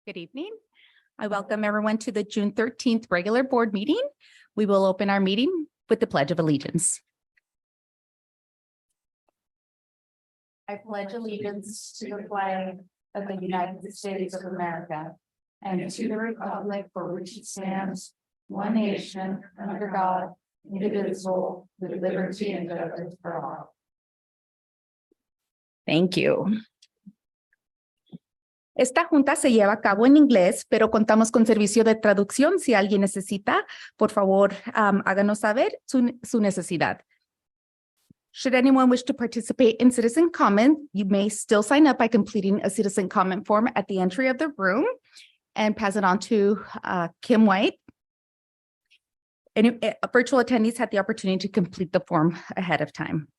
Good evening. I welcome everyone to the June 13th regular board meeting. We will open our meeting with the Pledge of Allegiance. I pledge allegiance to the flag of the United States of America and to the republic for which it stands, one nation, under God, indivisible, with liberty and justice for all. Thank you. Esta junta se lleva a cabo en inglés, pero contamos con servicio de traducción. Si alguien necesita, por favor, háganos saber su necesidad. Should anyone wish to participate in citizen comment, you may still sign up by completing a citizen comment form at the entry of the room and pass it on to Kim White. Virtual attendees had the opportunity to complete the form ahead of time.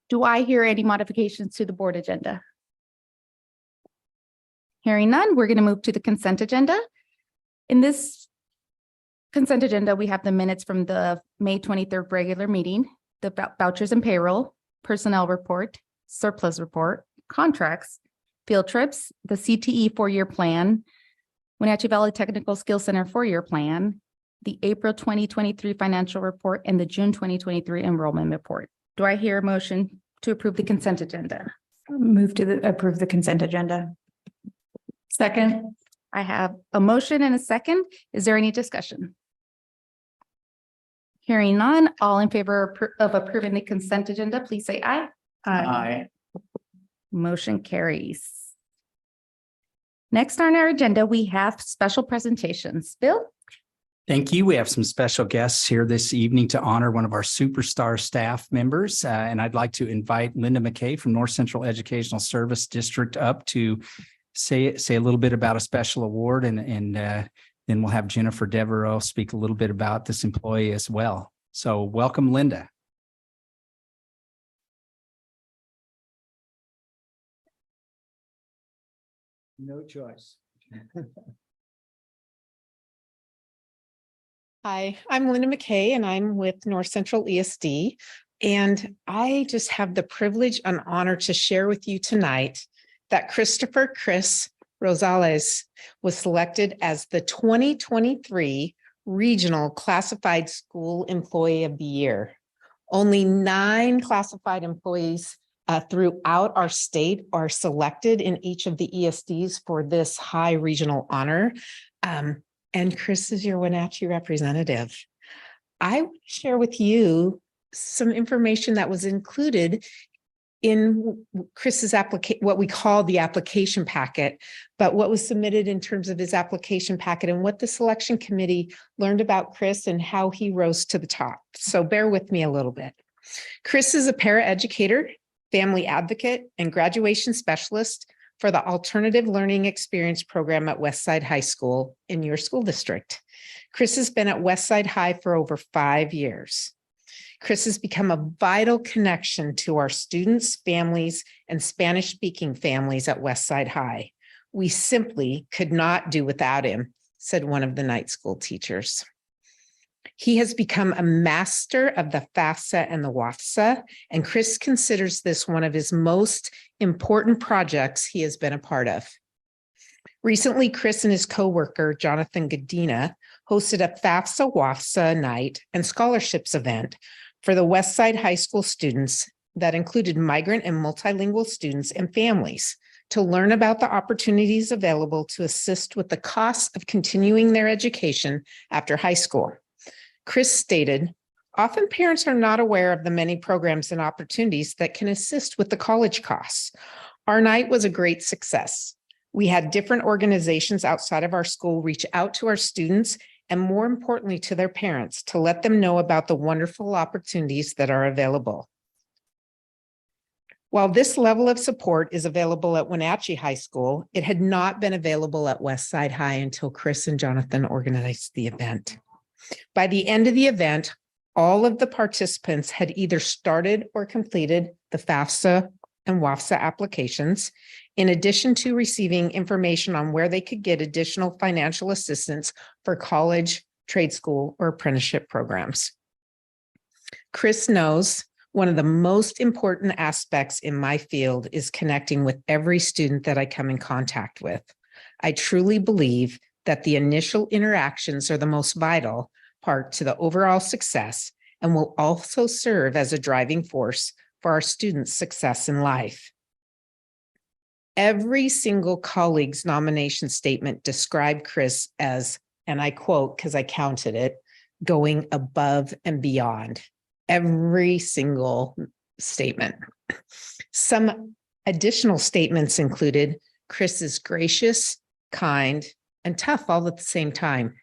Do I hear any modifications to the board agenda? Hearing none, we're going to move to the consent agenda. In this consent agenda, we have the minutes from the May 23rd regular meeting, the vouchers and payroll, personnel report, surplus report, contracts, field trips, the CTE 4-year plan, Wenatchee Valley Technical Skills Center 4-year plan, the April 2023 financial report, and the June 2023 enrollment report. Do I hear a motion to approve the consent agenda? Move to approve the consent agenda. Second. I have a motion and a second. Is there any discussion? Hearing none, all in favor of approving the consent agenda, please say aye. Aye. Motion carries. Next on our agenda, we have special presentations. Bill? Thank you. We have some special guests here this evening to honor one of our superstar staff members. And I'd like to invite Linda McKay from North Central Educational Service District up to say a little bit about a special award, and then we'll have Jennifer Devereaux speak a little bit about this employee as well. So welcome, Linda. No choice. Hi, I'm Linda McKay, and I'm with North Central ESD. And I just have the privilege and honor to share with you tonight that Chris Rosales was selected as the 2023 Regional Classified School Employee of the Year. Only 9 classified employees throughout our state are selected in each of the ESDs for this high regional honor. And Chris is your Wenatchee representative. I want to share with you some information that was included in Chris's what we call the application packet, but what was submitted in terms of his application packet and what the selection committee learned about Chris and how he rose to the top. So bear with me a little bit. Chris is a paraeducator, family advocate, and graduation specialist for the Alternative Learning Experience program at Westside High School in your school district. Chris has been at Westside High for over 5 years. Chris has become a vital connection to our students, families, and Spanish-speaking families at Westside High. We simply could not do without him, said one of the night school teachers. He has become a master of the FAFSA and the WAFSA, and Chris considers this one of his most important projects he has been a part of. Recently, Chris and his coworker, Jonathan Godina, hosted a FAFSA WAFSA night and scholarships event for the Westside High School students that included migrant and multilingual students and families to learn about the opportunities available to assist with the costs of continuing their education after high school. Chris stated, often parents are not aware of the many programs and opportunities that can assist with the college costs. Our night was a great success. We had different organizations outside of our school reach out to our students and, more importantly, to their parents to let them know about the wonderful opportunities that are available. While this level of support is available at Wenatchee High School, it had not been available at Westside High until Chris and Jonathan organized the event. By the end of the event, all of the participants had either started or completed the FAFSA and WAFSA applications, in addition to receiving information on where they could get additional financial assistance for college, trade school, or apprenticeship programs. Chris knows one of the most important aspects in my field is connecting with every student that I come in contact with. I truly believe that the initial interactions are the most vital part to the overall success and will also serve as a driving force for our students' success in life. Every single colleague's nomination statement described Chris as, and I quote because I counted it, going above and beyond. Every single statement. Some additional statements included Chris is gracious, kind, and tough all at the same time.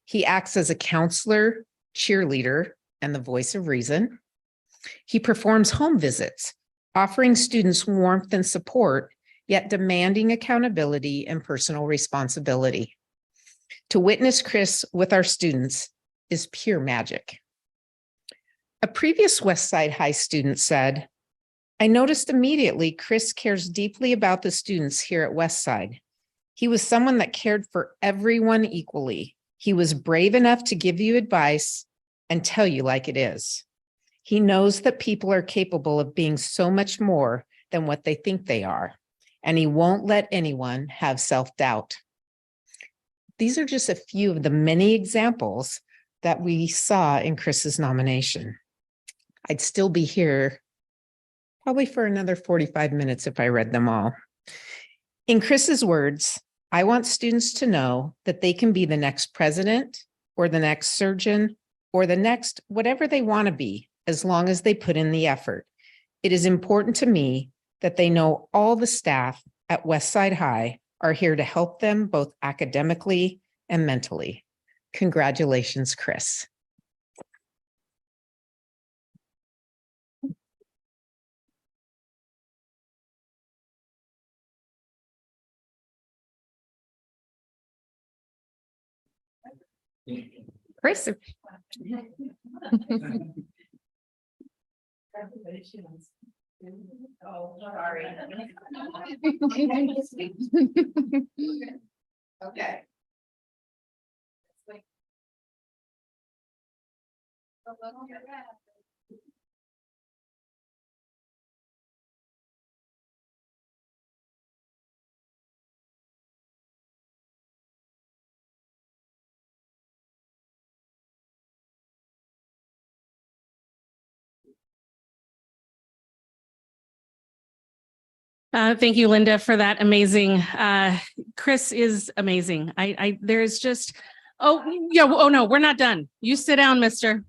He acts as a counselor, cheerleader, and the voice of reason. He performs home visits, offering students warmth and support, yet demanding accountability and personal responsibility. To witness Chris with our students is pure magic. A previous Westside High student said, I noticed immediately Chris cares deeply about the students here at Westside. He was someone that cared for everyone equally. He was brave enough to give you advice and tell you like it is. He knows that people are capable of being so much more than what they think they are, and he won't let anyone have self-doubt. These are just a few of the many examples that we saw in Chris's nomination. I'd still be here probably for another 45 minutes if I read them all. In Chris's words, I want students to know that they can be the next president or the next surgeon or the next whatever they want to be, as long as they put in the effort. It is important to me that they know all the staff at Westside High are here to help them both academically and mentally. Congratulations, Chris. Chris. Oh, sorry. Okay. Thank you, Linda, for that amazing. Chris is amazing. There's just, oh, yeah. Oh, no, we're not done. You sit down, mister.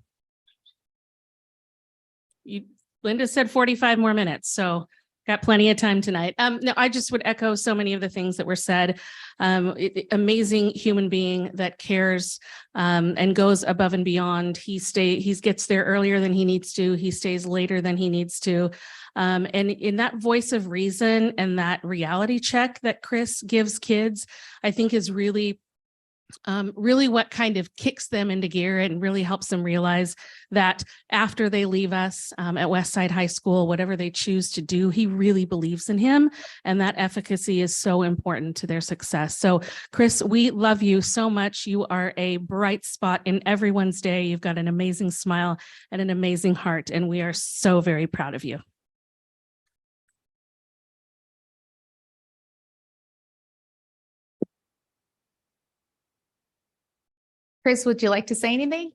Linda said 45 more minutes, so got plenty of time tonight. No, I just would echo so many of the things that were said. Amazing human being that cares and goes above and beyond. He gets there earlier than he needs to. He stays later than he needs to. And in that voice of reason and that reality check that Chris gives kids, I think is really what kind of kicks them into gear and really helps them realize that after they leave us at Westside High School, whatever they choose to do, he really believes in him. And that efficacy is so important to their success. So Chris, we love you so much. You are a bright spot in everyone's day. You've got an amazing smile and an amazing heart, and we are so very proud of you. Chris, would you like to say anything?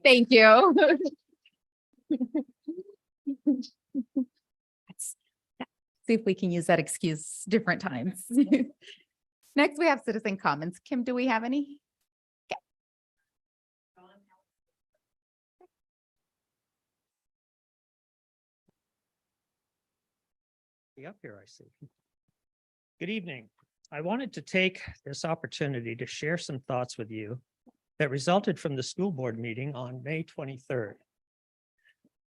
Thank you. See if we can use that excuse different times. Next, we have citizen comments. Kim, do we have any? Up here, I see. Good evening. I wanted to take this opportunity to share some thoughts with you that resulted from the school board meeting on May 23rd.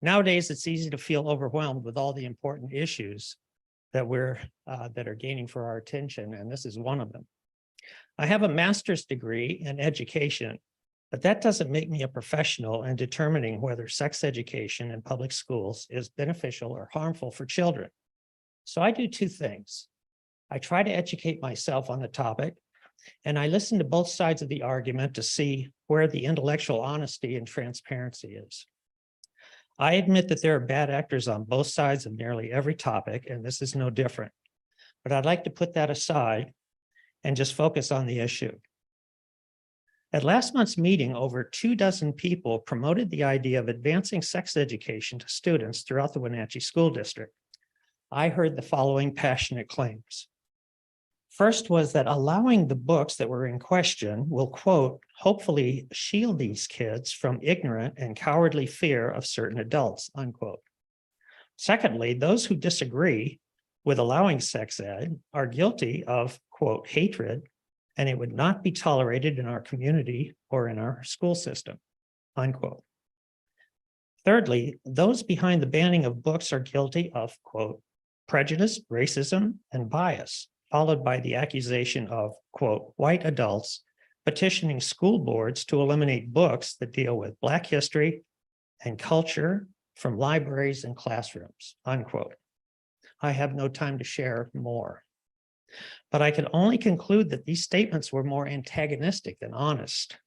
Nowadays, it's easy to feel overwhelmed with all the important issues that are gaining for our attention, and this is one of them. I have a master's degree in education, but that doesn't make me a professional in determining whether sex education in public schools is beneficial or harmful for children. So I do two things. I try to educate myself on the topic, and I listen to both sides of the argument to see where the intellectual honesty and transparency is. I admit that there are bad actors on both sides of nearly every topic, and this is no different. But I'd like to put that aside and just focus on the issue. At last month's meeting, over 24 people promoted the idea of advancing sex education to students throughout the Wenatchee School District. I heard the following passionate claims. First was that allowing the books that were in question will, quote, hopefully shield these kids from ignorant and cowardly fear of certain adults, unquote. Secondly, those who disagree with allowing sex ed are guilty of, quote, hatred, and it would not be tolerated in our community or in our school system, unquote. Thirdly, those behind the banning of books are guilty of, quote, prejudice, racism, and bias, followed by the accusation of, quote, white adults petitioning school boards to eliminate books that deal with Black history and culture from libraries and classrooms, unquote. I have no time to share more. But I can only conclude that these statements were more antagonistic than honest.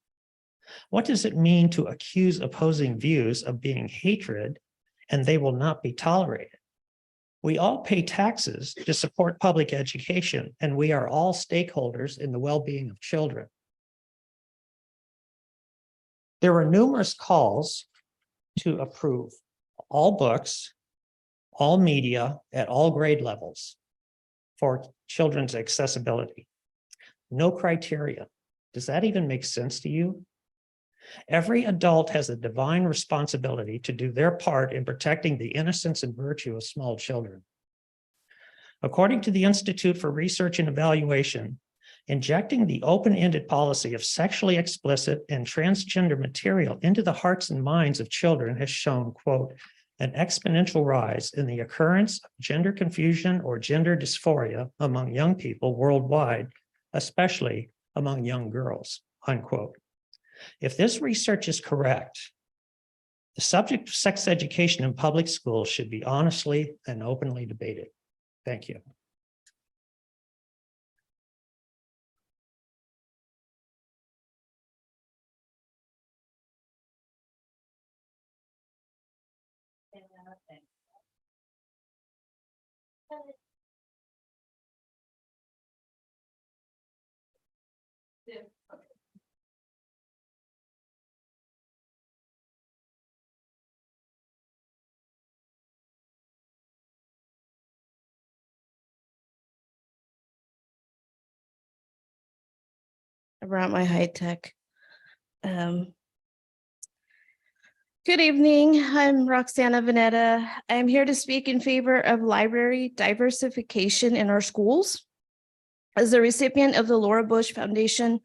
What does it mean to accuse opposing views of being hatred and they will not be tolerated? We all pay taxes to support public education, and we are all stakeholders in the well-being of children. There were numerous calls to approve all books, all media at all grade levels for children's accessibility. No criteria. Does that even make sense to you? Every adult has a divine responsibility to do their part in protecting the innocence and virtue of small children. According to the Institute for Research and Evaluation, injecting the open-ended policy of sexually explicit and transgender material into the hearts and minds of children has shown, quote, an exponential rise in the occurrence of gender confusion or gender dysphoria among young people worldwide, especially among young girls, unquote. If this research is correct, the subject of sex education in public schools should be honestly and openly debated. Thank you. I brought my high tech. Good evening. I'm Roxana Vanetta. I'm here to speak in favor of library diversification in our schools. As a recipient of the Laura Bush Foundation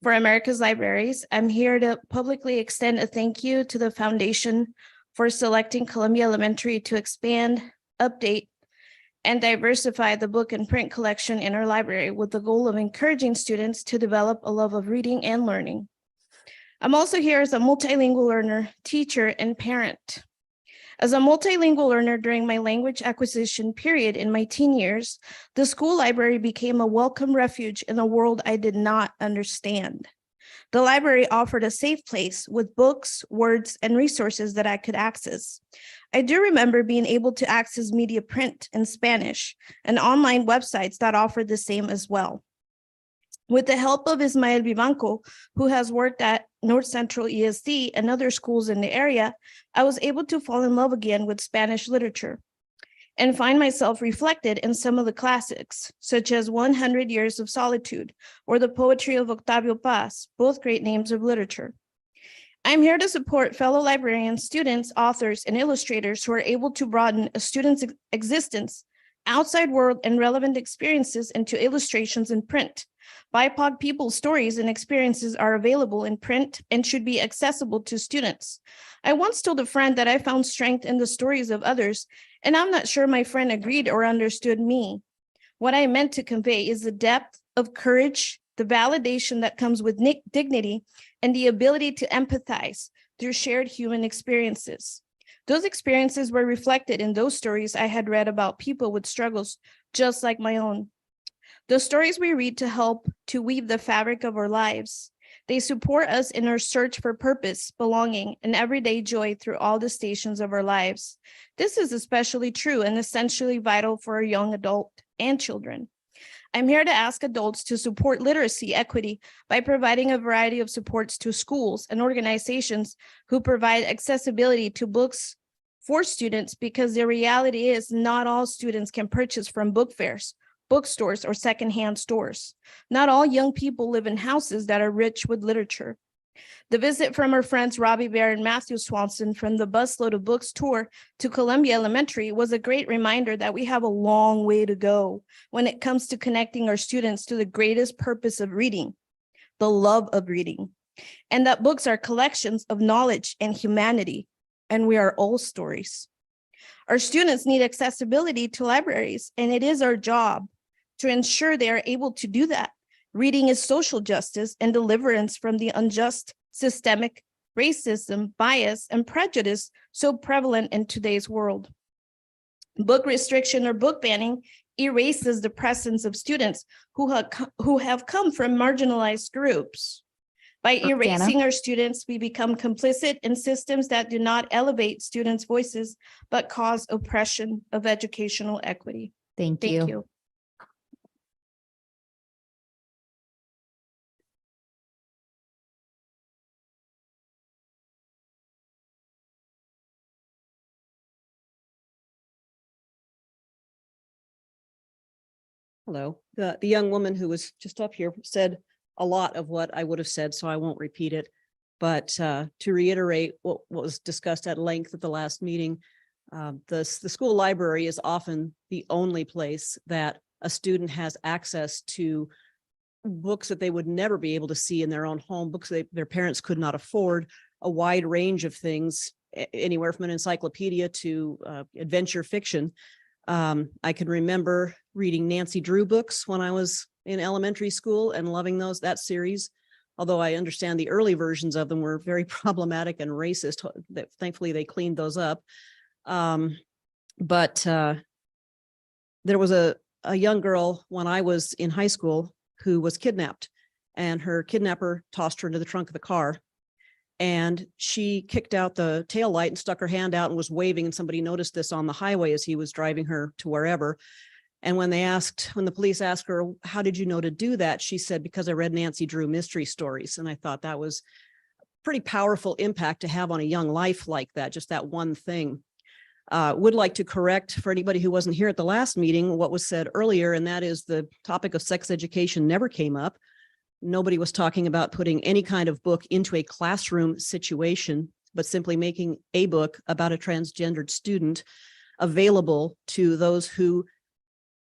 for America's Libraries, I'm here to publicly extend a thank you to the foundation for selecting Columbia Elementary to expand, update, and diversify the book and print collection in our library with the goal of encouraging students to develop a love of reading and learning. I'm also here as a multilingual learner, teacher, and parent. As a multilingual learner during my language acquisition period in my teen years, the school library became a welcome refuge in a world I did not understand. The library offered a safe place with books, words, and resources that I could access. I do remember being able to access media print in Spanish and online websites that offered the same as well. With the help of Ismael Vivanco, who has worked at North Central ESD and other schools in the area, I was able to fall in love again with Spanish literature and find myself reflected in some of the classics, such as 100 Years of Solitude or the poetry of Octavio Paz, both great names of literature. I'm here to support fellow librarians, students, authors, and illustrators who are able to broaden a student's existence, outside world, and relevant experiences into illustrations in print. BIPOC people's stories and experiences are available in print and should be accessible to students. I once told a friend that I found strength in the stories of others, and I'm not sure my friend agreed or understood me. What I meant to convey is the depth of courage, the validation that comes with dignity, and the ability to empathize through shared human experiences. Those experiences were reflected in those stories I had read about people with struggles just like my own. The stories we read to help to weave the fabric of our lives. They support us in our search for purpose, belonging, and everyday joy through all the stations of our lives. This is especially true and essentially vital for our young adult and children. I'm here to ask adults to support literacy equity by providing a variety of supports to schools and organizations who provide accessibility to books for students, because the reality is not all students can purchase from book fairs, bookstores, or secondhand stores. Not all young people live in houses that are rich with literature. The visit from our friends Robbie Bear and Matthew Swanson from the Busload of Books tour to Columbia Elementary was a great reminder that we have a long way to go when it comes to connecting our students to the greatest purpose of reading, the love of reading, and that books are collections of knowledge and humanity, and we are all stories. Our students need accessibility to libraries, and it is our job to ensure they are able to do that. Reading is social justice and deliverance from the unjust, systemic racism, bias, and prejudice so prevalent in today's world. Book restriction or book banning erases the presence of students who have come from marginalized groups. By erasing our students, we become complicit in systems that do not elevate students' voices, but cause oppression of educational equity. Thank Thank you. you. Hello. The young woman who was just up here said a lot of what I would have said, so I won't repeat it. But to reiterate what was discussed at length at the last meeting, the school library is often the only place that a student has access to books that they would never be able to see in their own home, books their parents could not afford, a wide range of things, anywhere from an encyclopedia to adventure fiction. I can remember reading Nancy Drew books when I was in elementary school and loving that series, although I understand the early versions of them were very problematic and racist. Thankfully, they cleaned those up. But there was a young girl when I was in high school who was kidnapped, and her kidnapper tossed her into the trunk of the car. And she kicked out the tail light and stuck her hand out and was waving. And somebody noticed this on the highway as he was driving her to wherever. And when the police asked her, how did you know to do that? She said, because I read Nancy Drew mystery stories. And I thought that was a pretty powerful impact to have on a young life like that, just that one thing. Would like to correct for anybody who wasn't here at the last meeting what was said earlier, and that is the topic of sex education never came up. Nobody was talking about putting any kind of book into a classroom situation, but simply making a book about a transgendered student available to those who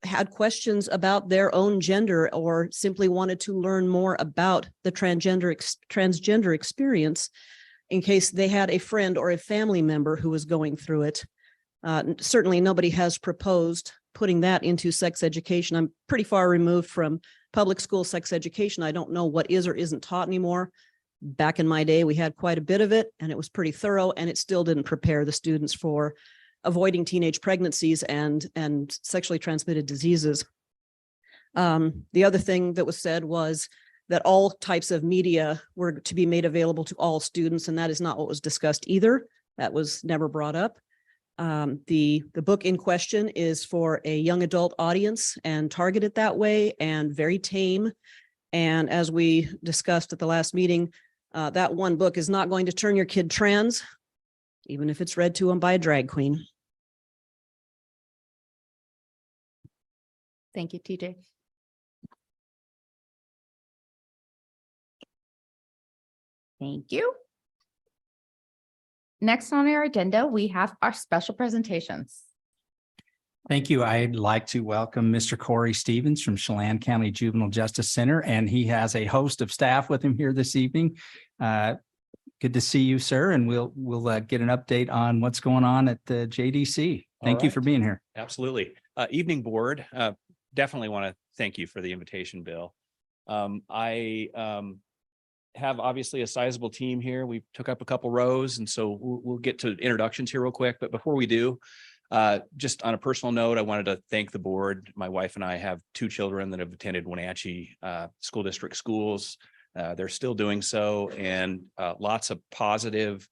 had questions about their own gender or simply wanted to learn more about the transgender experience in case they had a friend or a family member who was going through it. Certainly nobody has proposed putting that into sex education. I'm pretty far removed from public school sex education. I don't know what is or isn't taught anymore. Back in my day, we had quite a bit of it, and it was pretty thorough, and it still didn't prepare the students for avoiding teenage pregnancies and sexually transmitted diseases. The other thing that was said was that all types of media were to be made available to all students, and that is not what was discussed either. That was never brought up. The book in question is for a young adult audience and targeted that way and very tame. And as we discussed at the last meeting, that one book is not going to turn your kid trans, even if it's read to them by a drag queen. Thank you, TJ. Thank you. Next on our agenda, we have our special presentations. Thank you. I'd like to welcome Mr. Corey Stevens from Chelan County Juvenile Justice Center, and he has a host of staff with him here this evening. Good to see you, sir, and we'll get an update on what's going on at the JDC. Thank you for being here. Absolutely. Evening board, definitely want to thank you for the invitation, Bill. I have obviously a sizable team here. We took up a couple rows, and so we'll get to introductions here real quick. But before we do, just on a personal note, I wanted to thank the board. My wife and I have two children that have attended Wenatchee school district schools. They're still doing so, and lots of positive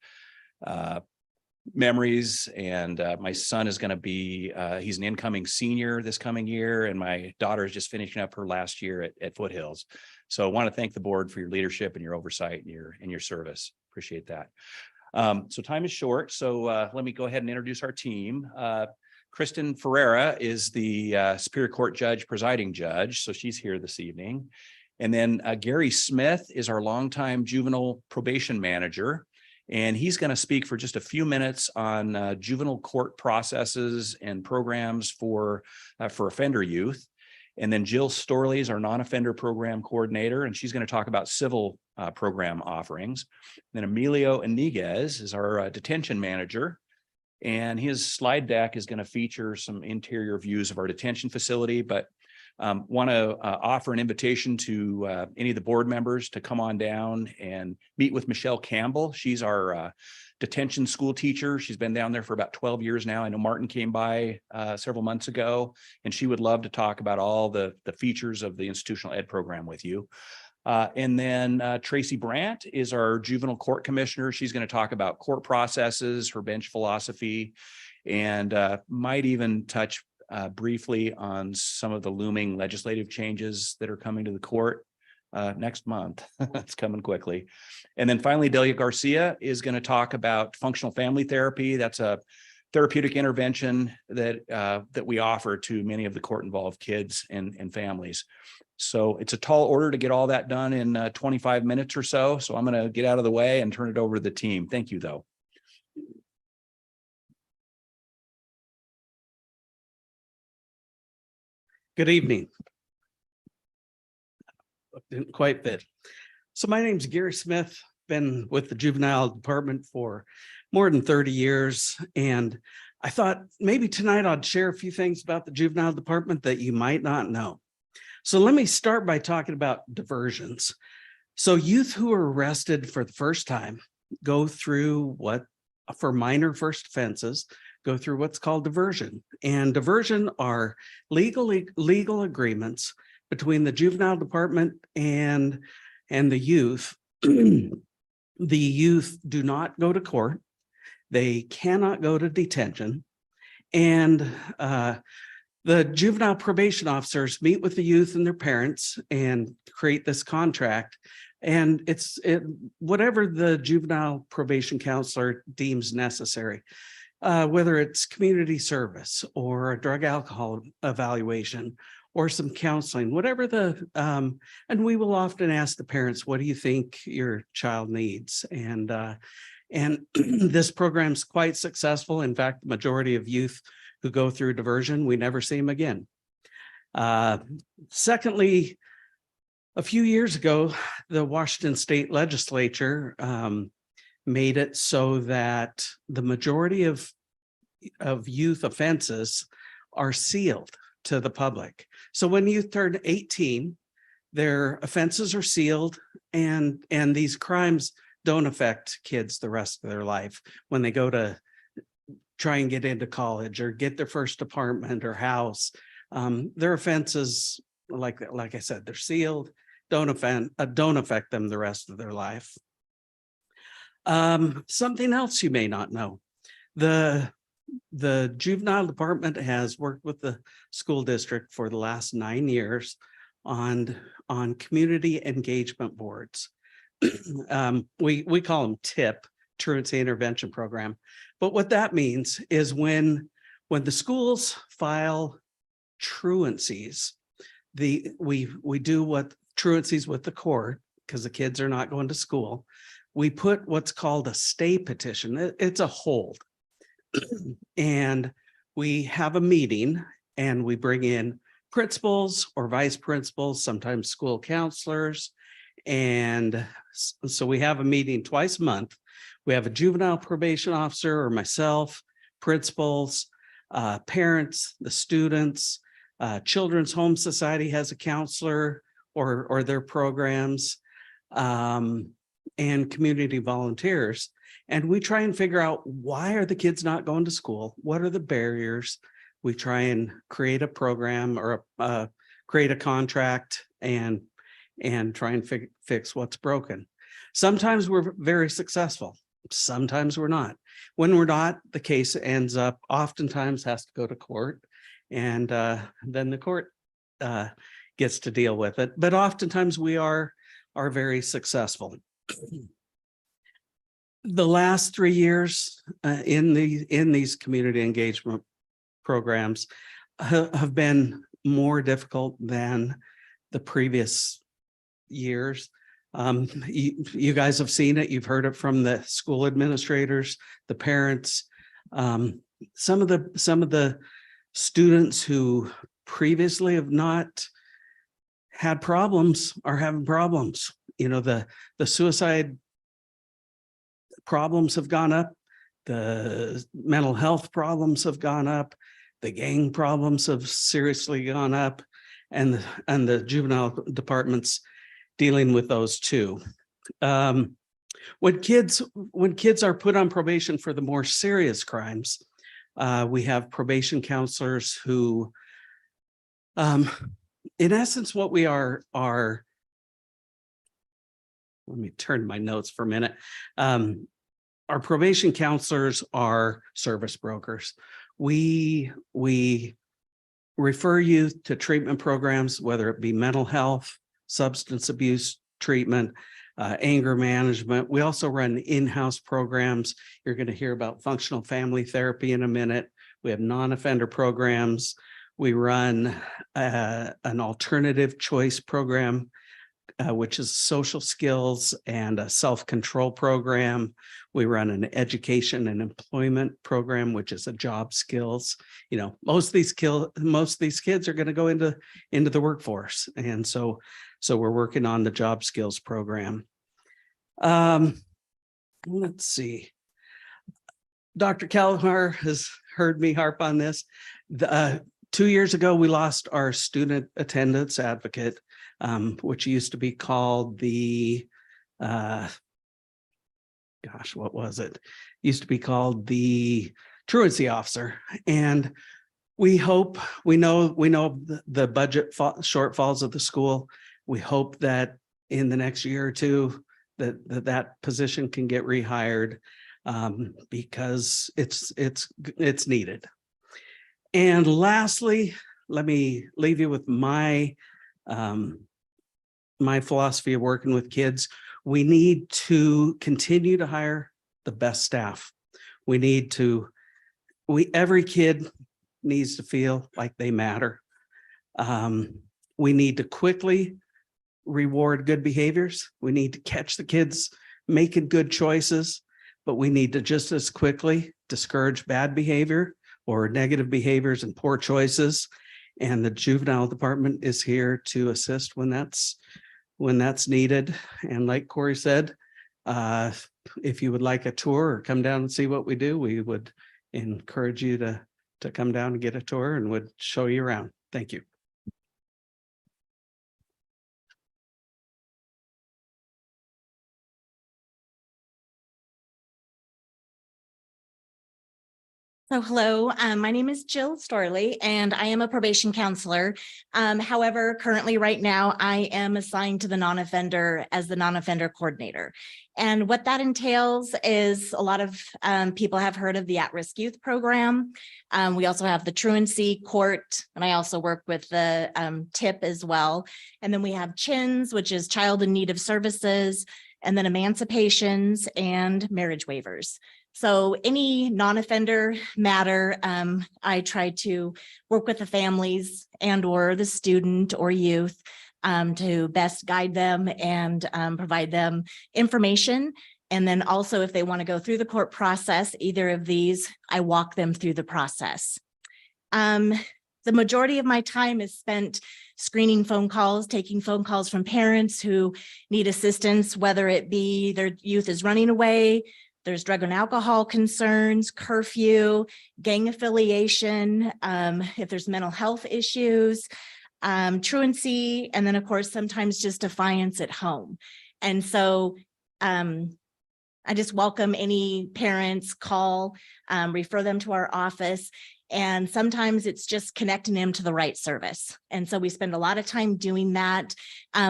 memories. And my son is going to be, he's an incoming senior this coming year, and my daughter is just finishing up her last year at Foothills. So I want to thank the board for your leadership and your oversight and your service. Appreciate that. So time is short, so let me go ahead and introduce our team. Kristen Ferreira is the Superior Court Judge, presiding judge, so she's here this evening. And then Gary Smith is our longtime juvenile probation manager, and he's going to speak for just a few minutes on juvenile court processes and programs for offender youth. And then Jill Storley is our non-offender program coordinator, and she's going to talk about civil program offerings. Then Emilio Iniguez is our detention manager, and his slide deck is going to feature some interior views of our detention facility, but want to offer an invitation to any of the board members to come on down and meet with Michelle Campbell. She's our detention school teacher. She's been down there for about 12 years now. I know Martin came by several months ago, and she would love to talk about all the features of the institutional ed program with you. And then Tracy Brandt is our juvenile court commissioner. She's going to talk about court processes, her bench philosophy, and might even touch briefly on some of the looming legislative changes that are coming to the court next month. It's coming quickly. And then finally, Delia Garcia is going to talk about functional family therapy. That's a therapeutic intervention that we offer to many of the court-involved kids and families. So it's a tall order to get all that done in 25 minutes or so. So I'm going to get out of the way and turn it over to the team. Thank you, though. Good evening. Didn't quite fit. So my name's Gary Smith, been with the juvenile department for more than 30 years. And I thought maybe tonight I'd share a few things about the juvenile department that you might not know. So let me start by talking about diversions. So youth who are arrested for the first time go through for minor first offenses, go through what's called diversion. And diversion are legal agreements between the juvenile department and the youth. The youth do not go to court. They cannot go to detention. And the juvenile probation officers meet with the youth and their parents and create this contract. And it's whatever the juvenile probation counselor deems necessary. Whether it's community service or a drug alcohol evaluation or some counseling, whatever and we will often ask the parents, what do you think your child needs? And this program's quite successful. In fact, the majority of youth who go through diversion, we never see them again. Secondly, a few years ago, the Washington State Legislature made it so that the majority of youth offenses are sealed to the public. So when youth turn 18, their offenses are sealed, and these crimes don't affect kids the rest of their life when they go to try and get into college or get their first apartment or house. Their offenses, like I said, they're sealed, don't affect them the rest of their life. Something else you may not know. The juvenile department has worked with the school district for the last 9 years on community engagement boards. We call them TIP, Truancy Intervention Program. But what that means is when the schools file truancies, we do what truancies with the court because the kids are not going to school. We put what's called a stay petition. It's a hold. And we have a meeting and we bring in principals or vice principals, sometimes school counselors. And so we have a meeting twice a month. We have a juvenile probation officer or myself, principals, parents, the students, Children's Home Society has a counselor or their programs, and community volunteers. And we try and figure out, why are the kids not going to school? What are the barriers? We try and create a program or create a contract and and try and fix what's broken. Sometimes we're very successful. Sometimes we're not. When we're not, the case ends up oftentimes has to go to court, and then the court gets to deal with it. But oftentimes we are very successful. The last 3 years in these community engagement programs have been more difficult than the previous years. You guys have seen it. You've heard it from the school administrators, the parents. Some of the students who previously have not had problems are having problems. You know, the suicide problems have gone up, the mental health problems have gone up, the gang problems have seriously gone up, and the juvenile department's dealing with those too. When kids are put on probation for the more serious crimes, we have probation counselors who, in essence, what we are, let me turn my notes for a minute. Our probation counselors are service brokers. We refer you to treatment programs, whether it be mental health, substance abuse treatment, anger management. We also run in-house programs. You're going to hear about functional family therapy in a minute. We have non-offender programs. We run an alternative choice program, which is social skills and a self-control program. We run an education and employment program, which is a job skills. You know, most of these kids are going to go into the workforce, and so we're working on the job skills program. Let's see. Dr. Kalahar has heard me harp on this. 2 years ago, we lost our student attendance advocate, which used to be called the, what was it? Used to be called the truancy officer. And we know the budget shortfalls of the school. We hope that in the next year or two that position can get rehired, because it's needed. And lastly, let me leave you with my philosophy of working with kids. We need to continue to hire the best staff. Every kid needs to feel like they matter. We need to quickly reward good behaviors. We need to catch the kids making good choices, but we need to just as quickly discourage bad behavior or negative behaviors and poor choices. And the juvenile department is here to assist when that's needed. And like Corey said, if you would like a tour or come down and see what we do, we would encourage you to come down and get a tour, and would show you around. Thank you. So hello, my name is Jill Storley, and I am a probation counselor. However, currently right now, I am assigned to the non-offender as the non-offender coordinator. And what that entails is a lot of people have heard of the at-risk youth program. We also have the truancy court, and I also work with the TIP as well. And then we have CHINS, which is child in need of services, and then emancipations and marriage waivers. So any non-offender matter, I try to work with the families and or the student or youth to best guide them and provide them information. And then also if they want to go through the court process, either of these, I walk them through the process. The majority of my time is spent screening phone calls, taking phone calls from parents who need assistance, whether it be their youth is running away, there's drug and alcohol concerns, curfew, gang affiliation, if there's mental health issues, truancy, and then of course, sometimes just defiance at home. And so I just welcome any parents call, refer them to our office. And sometimes it's just connecting them to the right service. And so we spend a lot of time doing that.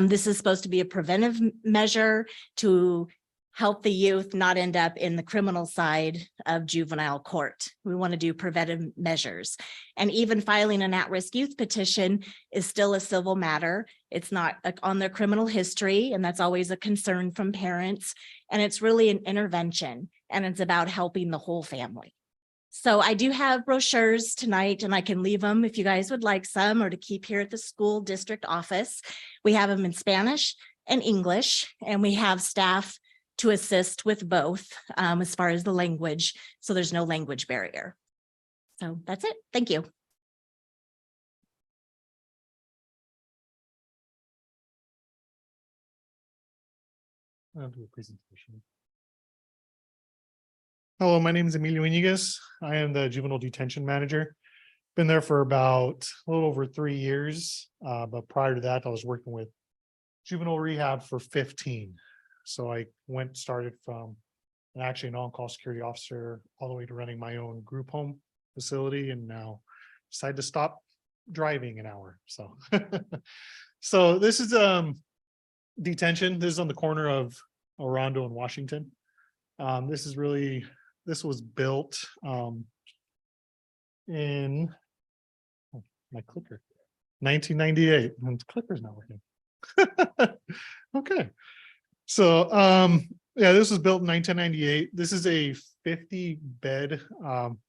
This is supposed to be a preventive measure to help the youth not end up in the criminal side of juvenile court. We want to do preventive measures. And even filing an at-risk youth petition is still a civil matter. It's not on their criminal history, and that's always a concern from parents. And it's really an intervention, and it's about helping the whole family. So I do have brochures tonight, and I can leave them if you guys would like some, or to keep here at the school district office. We have them in Spanish and English, and we have staff to assist with both as far as the language. So there's no language barrier. So that's it. Thank you. I'll do a presentation. Hello, my name is Emilio Iniguez. I am the juvenile detention manager. Been there for about a little over 3 years. But prior to that, I was working with juvenile rehab for 15. So I started from actually an on-call security officer all the way to running my own group home facility, and now decided to stop driving an hour. So, so this is detention. This is on the corner of Orondo and Washington. This was built in my clicker 1998, and the clicker's not working. Okay. So yeah, this was built in 1998. This is a 50-bed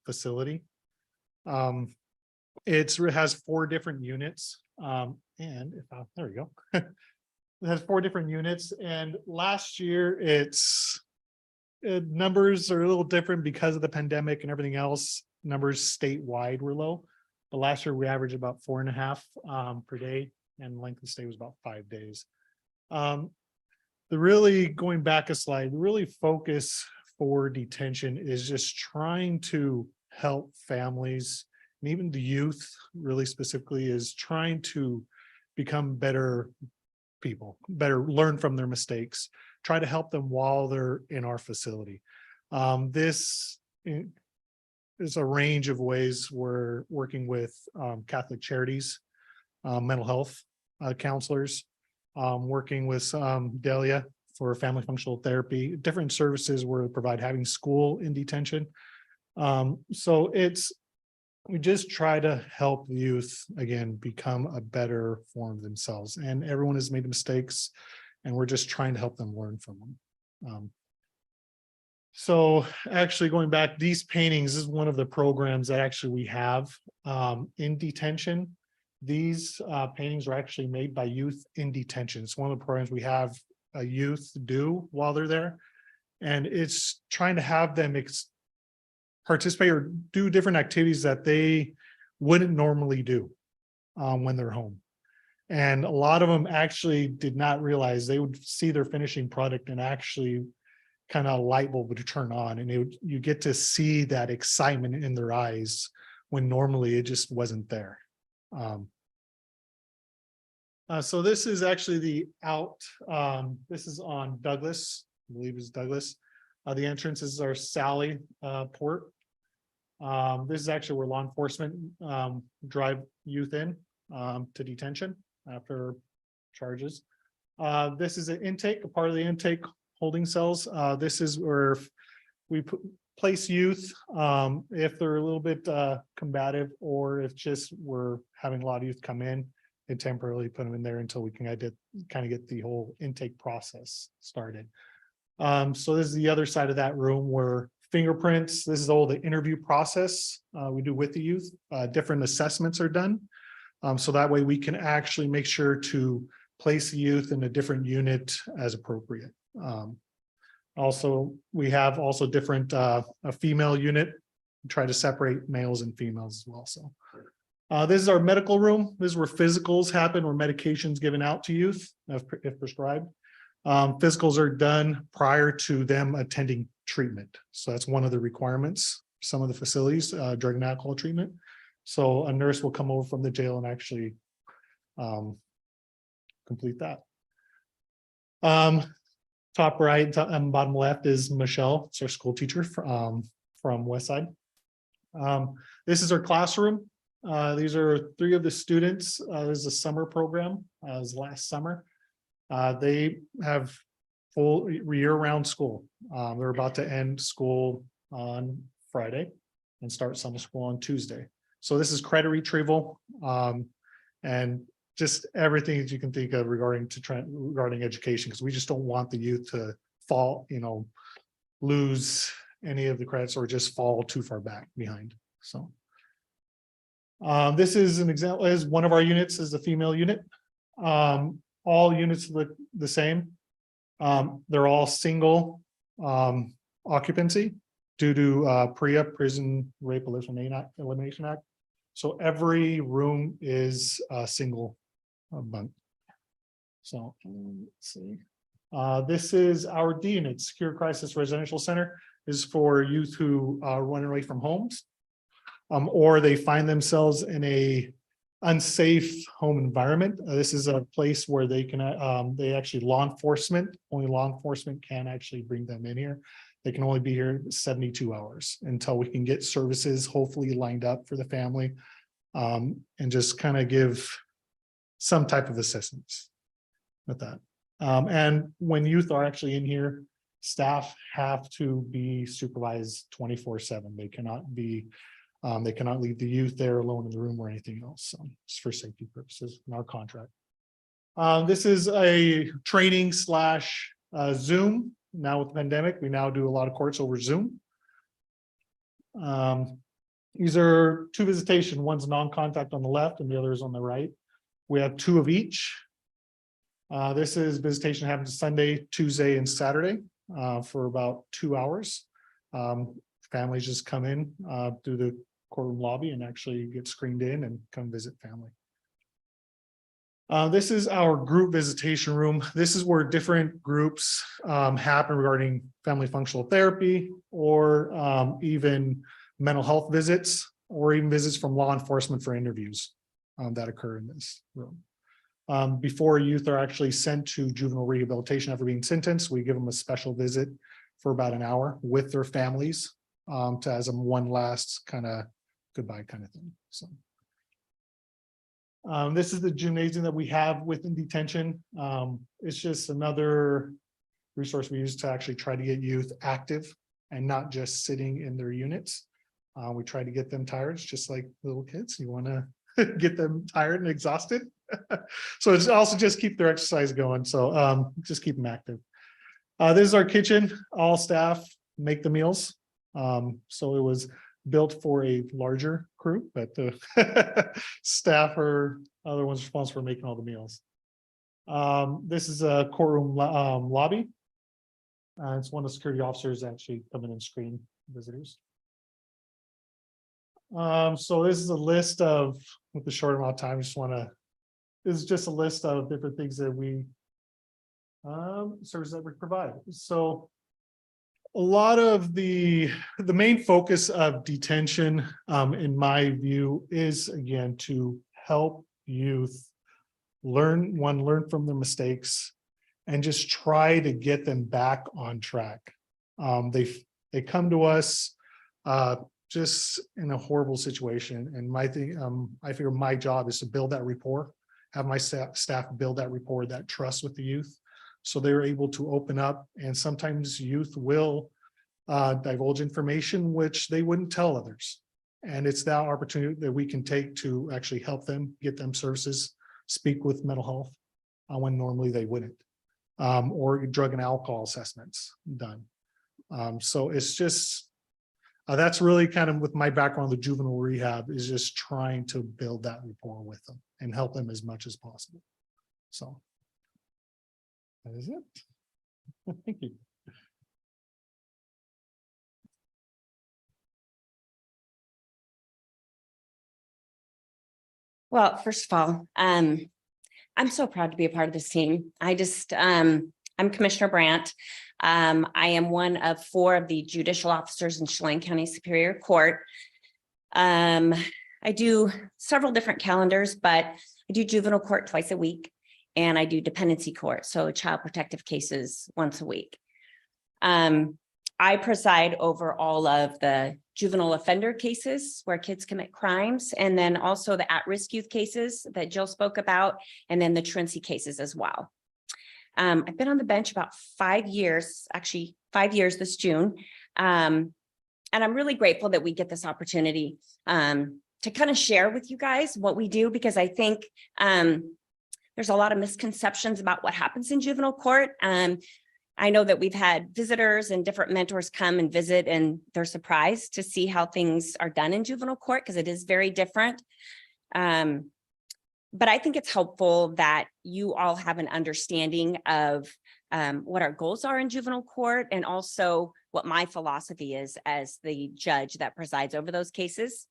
facility. It has 4 different units. And there we go. It has 4 different units. And last year, numbers are a little different because of the pandemic and everything else. Numbers statewide were low. But last year, we averaged about 4.5 per day, and length of stay was about 5 days. Going back a slide, the really focus for detention is just trying to help families, and even the youth really specifically, is trying to become better people, learn from their mistakes, try to help them while they're in our facility. This is a range of ways we're working with Catholic Charities, mental health counselors, working with Delia for family functional therapy, different services we provide, having school in detention. So we just try to help the youth, again, become a better form of themselves. And everyone has made mistakes, and we're just trying to help them learn from them. So actually going back, these paintings is one of the programs that actually we have in detention. These paintings are actually made by youth in detention. It's one of the programs we have youth do while they're there. And it's trying to have them participate or do different activities that they wouldn't normally do when they're home. And a lot of them actually did not realize they would see their finishing product and actually kind of a light bulb would turn on, and you get to see that excitement in their eyes when normally it just wasn't there. So this is actually this is on Douglas, I believe is Douglas. The entrance is our Sally port. This is actually where law enforcement drive youth in to detention after charges. This is an intake, a part of the intake holding cells. This is where we place youth if they're a little bit combative, or if just we're having a lot of youth come in and temporarily put them in there until we can kind of get the whole intake process started. So this is the other side of that room where fingerprints, this is all the interview process we do with the youth. Different assessments are done. So that way we can actually make sure to place the youth in a different unit as appropriate. Also, we have also different a female unit, try to separate males and females as well. So this is our medical room. This is where physicals happen, or medications given out to youth if prescribed. Physicals are done prior to them attending treatment. So that's one of the requirements, some of the facilities, drug and alcohol treatment. So a nurse will come over from the jail and actually complete that. Top right and bottom left is Michelle. It's our school teacher from Westside. This is our classroom. These are 3 of the students. There's a summer program, it was last summer. They have full year-round school. They're about to end school on Friday and start summer school on Tuesday. So this is credit retrieval, and just everything that you can think of regarding education, because we just don't want the youth to fall, lose any of the credits or just fall too far back behind. So this is an example, is one of our units is the female unit. All units look the same. They're all single occupancy due to PREA, Prison Rape Elimination Act. So every room is a single bunk. So let's see. This is our D unit, Secure Crisis Residential Center, is for youth who are running away from homes, or they find themselves in a unsafe home environment. This is a place where they can, only law enforcement can actually bring them in here. They can only be here 72 hours until we can get services hopefully lined up for the family, and just kind of give some type of assistance with that. And when youth are actually in here, staff have to be supervised 24/7. They cannot be, they cannot leave the youth there alone in the room or anything else. So it's for safety purposes in our contract. This is a training / Zoom. Now with the pandemic, we now do a lot of courts over Zoom. These are 2 visitation. One's non-contact on the left and the other is on the right. We have 2 of each. This is visitation happens Sunday, Tuesday, and Saturday for about 2 hours. Families just come in through the courtroom lobby and actually get screened in and come visit family. This is our group visitation room. This is where different groups happen regarding family functional therapy, or even mental health visits, or even visits from law enforcement for interviews that occur in this room. Before youth are actually sent to juvenile rehabilitation after being sentenced, we give them a special visit for about an hour with their families as a one last kind of goodbye kind of thing. So this is the gymnasium that we have within detention. It's just another resource we use to actually try to get youth active and not just sitting in their units. We try to get them tired. It's just like little kids. You want to get them tired and exhausted. So it's also just keep their exercise going. So just keep them active. This is our kitchen. All staff make the meals. So it was built for a larger crew, but the staff are other ones responsible for making all the meals. This is a courtroom lobby. It's one of the security officers actually come in and screen visitors. So this is a list of, with the short amount of time, this is just a list of different things that we services that we provide. So a lot of the main focus of detention, in my view, is again to help youth learn from their mistakes and just try to get them back on track. They come to us just in a horrible situation, and I figure my job is to build that rapport, have my staff build that rapport, that trust with the youth, so they're able to open up. And sometimes youth will divulge information which they wouldn't tell others, and it's that opportunity that we can take to actually help them, get them services, speak with mental health when normally they wouldn't, or drug and alcohol assessments done. So it's just that's really kind of with my background, the juvenile rehab is just trying to build that rapport with them and help them as much as possible. So that is it. Thank you. Well, first of all, I'm so proud to be a part of this team. I'm Commissioner Brandt. I am one of 4 of the judicial officers in Chelan County Superior Court. I do several different calendars, but I do juvenile court twice a week, and I do dependency court, so child protective cases once a week. I preside over all of the juvenile offender cases where kids commit crimes, and then also the at-risk youth cases that Jill spoke about, and then the truancy cases as well. I've been on the bench about 5 years, actually 5 years this June. And I'm really grateful that we get this opportunity to kind of share with you guys what we do, because I think there's a lot of misconceptions about what happens in juvenile court. I know that we've had visitors and different mentors come and visit, and they're surprised to see how things are done in juvenile court because it is very different. But I think it's helpful that you all have an understanding of what our goals are in juvenile court, and also what my philosophy is as the judge that presides over those cases.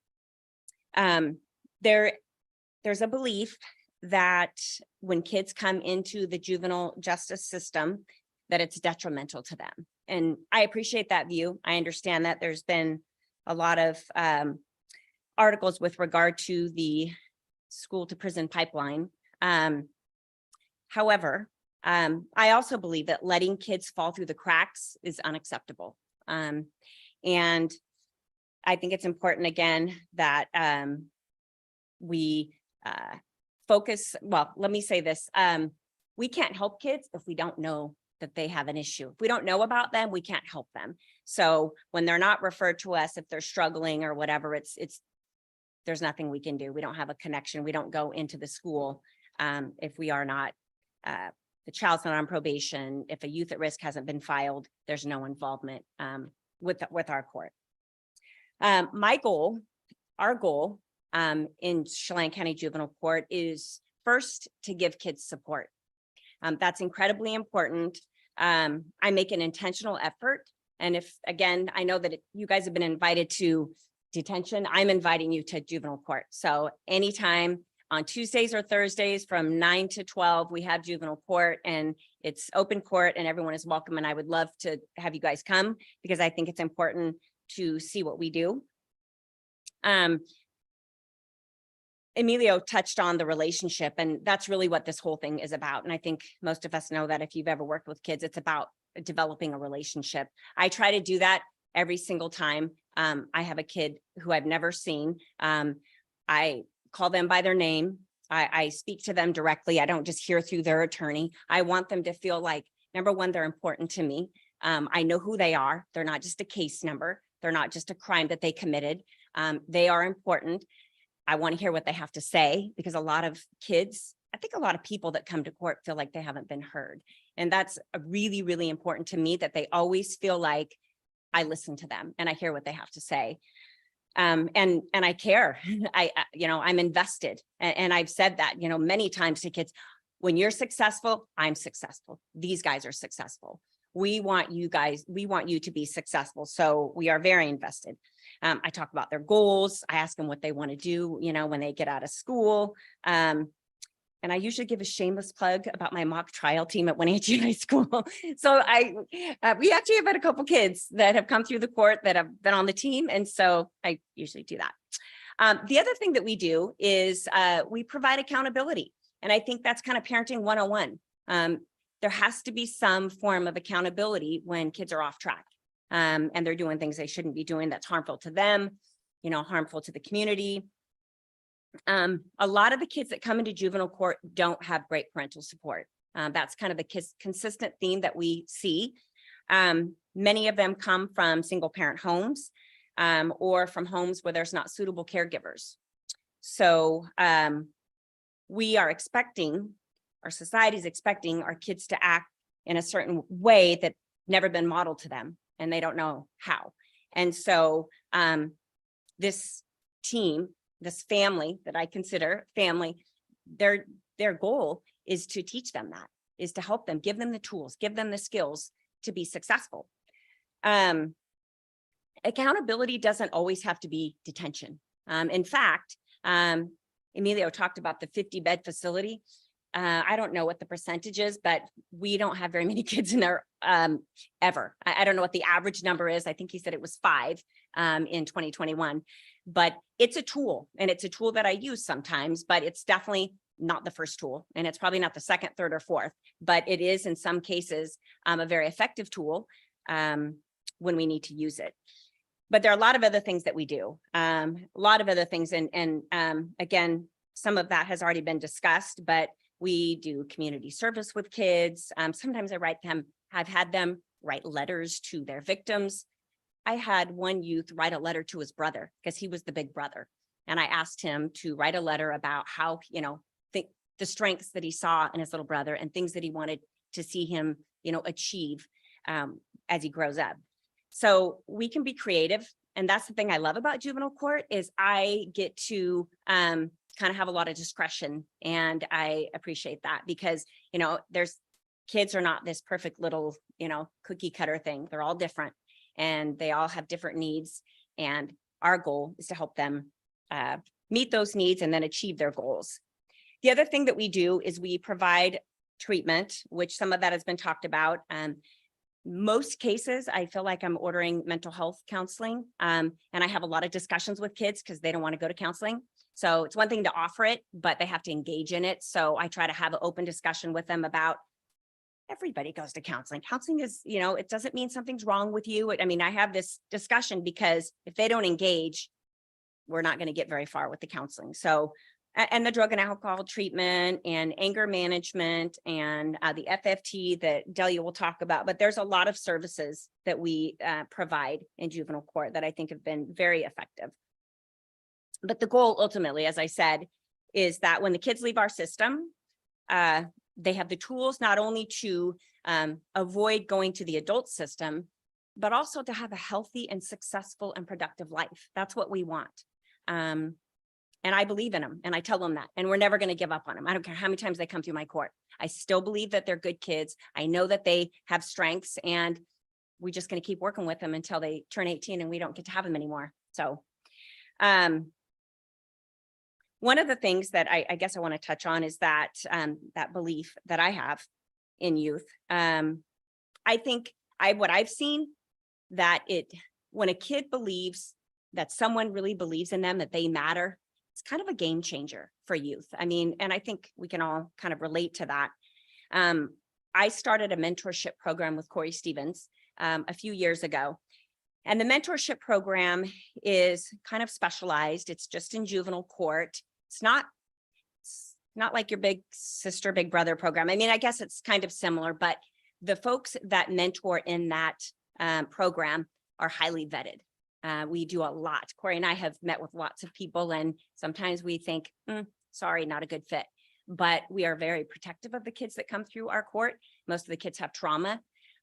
There's a belief that when kids come into the juvenile justice system, that it's detrimental to them. And I appreciate that view. I understand that there's been a lot of articles with regard to the school to prison pipeline. However, I also believe that letting kids fall through the cracks is unacceptable. And I think it's important, again, that we focus, well, let me say this. We can't help kids if we don't know that they have an issue. If we don't know about them, we can't help them. So when they're not referred to us, if they're struggling or whatever, there's nothing we can do. We don't have a connection. We don't go into the school if we are not, the child's not on probation. If a youth at risk hasn't been filed, there's no involvement with our court. Our goal in Chelan County Juvenile Court is first to give kids support. That's incredibly important. I make an intentional effort. And if, again, I know that you guys have been invited to detention, I'm inviting you to juvenile court. So anytime on Tuesdays or Thursdays from 9 to 12, we have juvenile court, and it's open court and everyone is welcome. And I would love to have you guys come because I think it's important to see what we do. Emilio touched on the relationship, and that's really what this whole thing is about. And I think most of us know that if you've ever worked with kids, it's about developing a relationship. I try to do that every single time I have a kid who I've never seen. I call them by their name. I speak to them directly. I don't just hear through their attorney. I want them to feel like, number one, they're important to me. I know who they are. They're not just a case number. They're not just a crime that they committed. They are important. I want to hear what they have to say, because a lot of kids, I think a lot of people that come to court feel like they haven't been heard. And that's really, really important to me, that they always feel like I listen to them and I hear what they have to say. And I care. I'm invested. And I've said that, many times to kids, when you're successful, I'm successful. These guys are successful. We want you to be successful. So we are very invested. I talk about their goals. I ask them what they want to do, when they get out of school. And I usually give a shameless plug about my mock trial team at Wenatchee High School. So we actually have had a couple kids that have come through the court that have been on the team. And so I usually do that. The other thing that we do is we provide accountability. And I think that's kind of parenting 101. There has to be some form of accountability when kids are off track and they're doing things they shouldn't be doing that's harmful to them, harmful to the community. A lot of the kids that come into juvenile court don't have great parental support. That's kind of the consistent theme that we see. Many of them come from single parent homes or from homes where there's not suitable caregivers. So we are expecting, our society is expecting our kids to act in a certain way that never been modeled to them, and they don't know how. And so this team, this family that I consider family, their goal is to teach them that, is to help them, give them the tools, give them the skills to be successful. Accountability doesn't always have to be detention. In fact, Emilio talked about the 50-bed facility. I don't know what the percentage is, but we don't have very many kids in there ever. I don't know what the average number is. I think he said it was 5 in 2021, but it's a tool, and it's a tool that I use sometimes, but it's definitely not the first tool, and it's probably not the second, third, or fourth, but it is in some cases a very effective tool. when we need to use it. But there are a lot of other things that we do, a lot of other things. And again, some of that has already been discussed, but we do community service with kids. Sometimes I've had them write letters to their victims. I had one youth write a letter to his brother because he was the big brother. And I asked him to write a letter about how, the strengths that he saw in his little brother and things that he wanted to see him, achieve as he grows up. So we can be creative. And that's the thing I love about juvenile court is I get to kind of have a lot of discretion. And I appreciate that because, kids are not this perfect little, cookie cutter thing. They're all different and they all have different needs. And our goal is to help them meet those needs and then achieve their goals. The other thing that we do is we provide treatment, which some of that has been talked about. Most cases, I feel like I'm ordering mental health counseling. And I have a lot of discussions with kids because they don't want to go to counseling. So it's one thing to offer it, but they have to engage in it. So I try to have an open discussion with them about everybody goes to counseling. Counseling is, it doesn't mean something's wrong with you. I mean, I have this discussion because if they don't engage, we're not going to get very far with the counseling. So, and the drug and alcohol treatment and anger management and the FFT that Delia will talk about, but there's a lot of services that we provide in juvenile court that I think have been very effective. But the goal ultimately, as I said, is that when the kids leave our system, they have the tools not only to avoid going to the adult system, but also to have a healthy and successful and productive life. That's what we want. And I believe in them and I tell them that, and we're never going to give up on them. I don't care how many times they come through my court. I still believe that they're good kids. I know that they have strengths and we're just going to keep working with them until they turn 18 and we don't get to have them anymore. So one of the things that I guess I want to touch on is that that belief that I have in youth. I think what I've seen that when a kid believes that someone really believes in them, that they matter, it's kind of a game changer for youth. I mean, and I think we can all kind of relate to that. I started a mentorship program with Corey Stevens a few years ago. And the mentorship program is kind of specialized. It's just in juvenile court. It's not like your big sister, big brother program. I mean, I guess it's kind of similar, but the folks that mentor in that program are highly vetted. We do a lot. Corey and I have met with lots of people and sometimes we think, sorry, not a good fit, but we are very protective of the kids that come through our court. Most of the kids have trauma.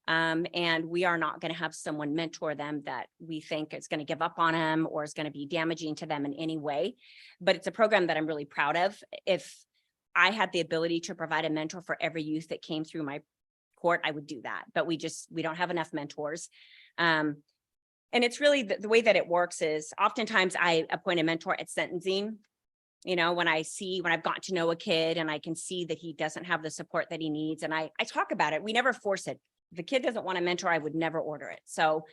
And we are not going to have someone mentor them that we think is going to give up on them or is going to be damaging to them in any way. But it's a program that I'm really proud of. If I had the ability to provide a mentor for every youth that came through my court, I would do that. But we don't have enough mentors. And it's really the way that it works is oftentimes I appoint a mentor at sentencing. When I've gotten to know a kid and I can see that he doesn't have the support that he needs. And I talk about it. We never force it. If the kid doesn't want a mentor, I would never order it. So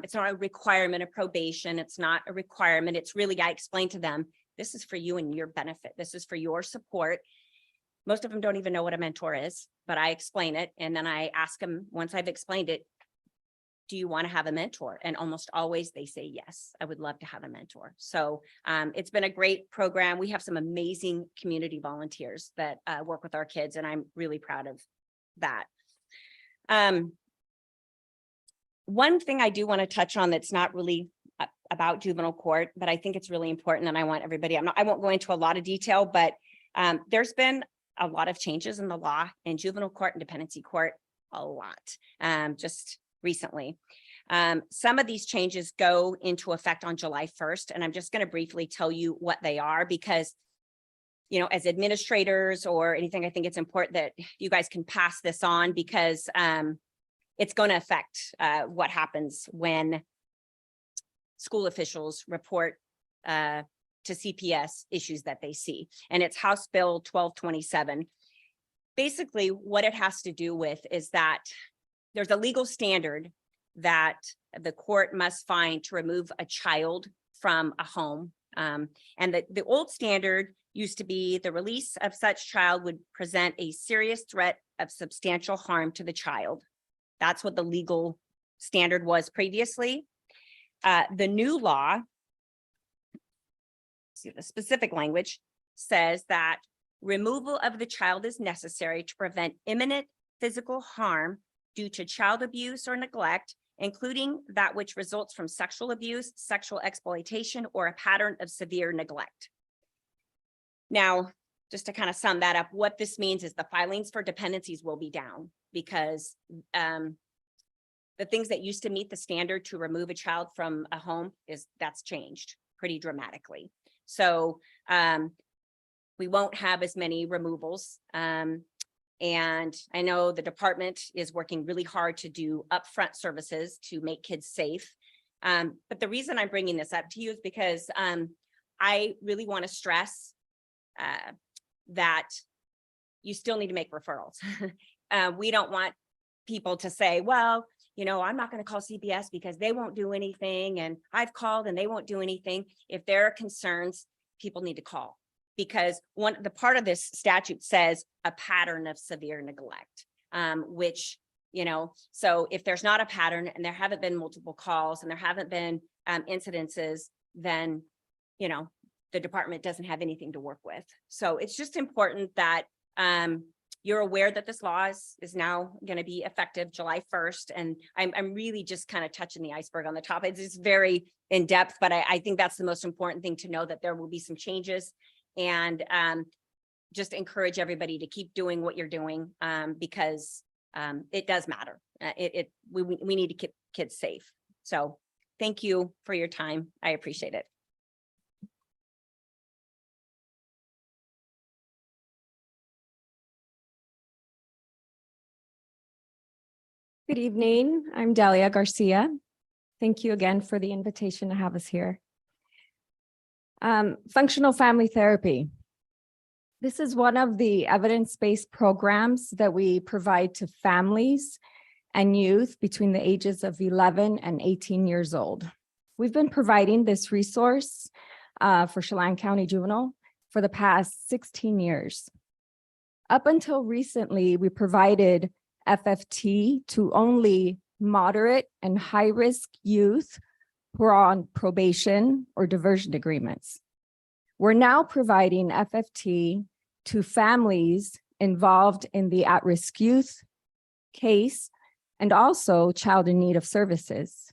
it's not a requirement of probation. It's not a requirement. It's really, I explain to them, this is for you and your benefit. This is for your support. Most of them don't even know what a mentor is, but I explain it. And then I ask them, once I've explained it, do you want to have a mentor? And almost always they say, yes, I would love to have a mentor. So it's been a great program. We have some amazing community volunteers that work with our kids, and I'm really proud of that. One thing I do want to touch on that's not really about juvenile court, but I think it's really important and I want everybody, I won't go into a lot of detail, but there's been a lot of changes in the law in juvenile court and dependency court, a lot, just recently. Some of these changes go into effect on July 1st, and I'm just going to briefly tell you what they are because as administrators or anything, I think it's important that you guys can pass this on because it's going to affect what happens when school officials report to CPS issues that they see. And it's House Bill 1227. Basically, what it has to do with is that there's a legal standard that the court must find to remove a child from a home. And the old standard used to be the release of such child would present a serious threat of substantial harm to the child. That's what the legal standard was previously. The new law, see the specific language, says that removal of the child is necessary to prevent imminent physical harm due to child abuse or neglect, including that which results from sexual abuse, sexual exploitation, or a pattern of severe neglect. Now, just to kind of sum that up, what this means is the filings for dependencies will be down because the things that used to meet the standard to remove a child from a home that's changed pretty dramatically. So we won't have as many removals. And I know the department is working really hard to do upfront services to make kids safe. But the reason I'm bringing this up to you is because I really want to stress that you still need to make referrals. We don't want people to say, well, you know, I'm not going to call CPS because they won't do anything. And I've called and they won't do anything. If there are concerns, people need to call. Because the part of this statute says a pattern of severe neglect, which, you know, so if there's not a pattern and there haven't been multiple calls and there haven't been incidences, then, you know, the department doesn't have anything to work with. So it's just important that you're aware that this law is now going to be effective July 1st. And I'm really just kind of touching the iceberg on the top. It's very in depth, but I think that's the most important thing to know, that there will be some changes. And just encourage everybody to keep doing what you're doing because it does matter. We need to keep kids safe. So thank you for your time. I appreciate it. Good evening. I'm Delia Garcia. Thank you again for the invitation to have us here. Functional family therapy. This is one of the evidence-based programs that we provide to families and youth between the ages of 11 and 18 years old. We've been providing this resource for Chelan County Juvenile for the past 16 years. Up until recently, we provided FFT to only moderate and high-risk youth who are on probation or diversion agreements. We're now providing FFT to families involved in the at-risk youth case and also child in need of services.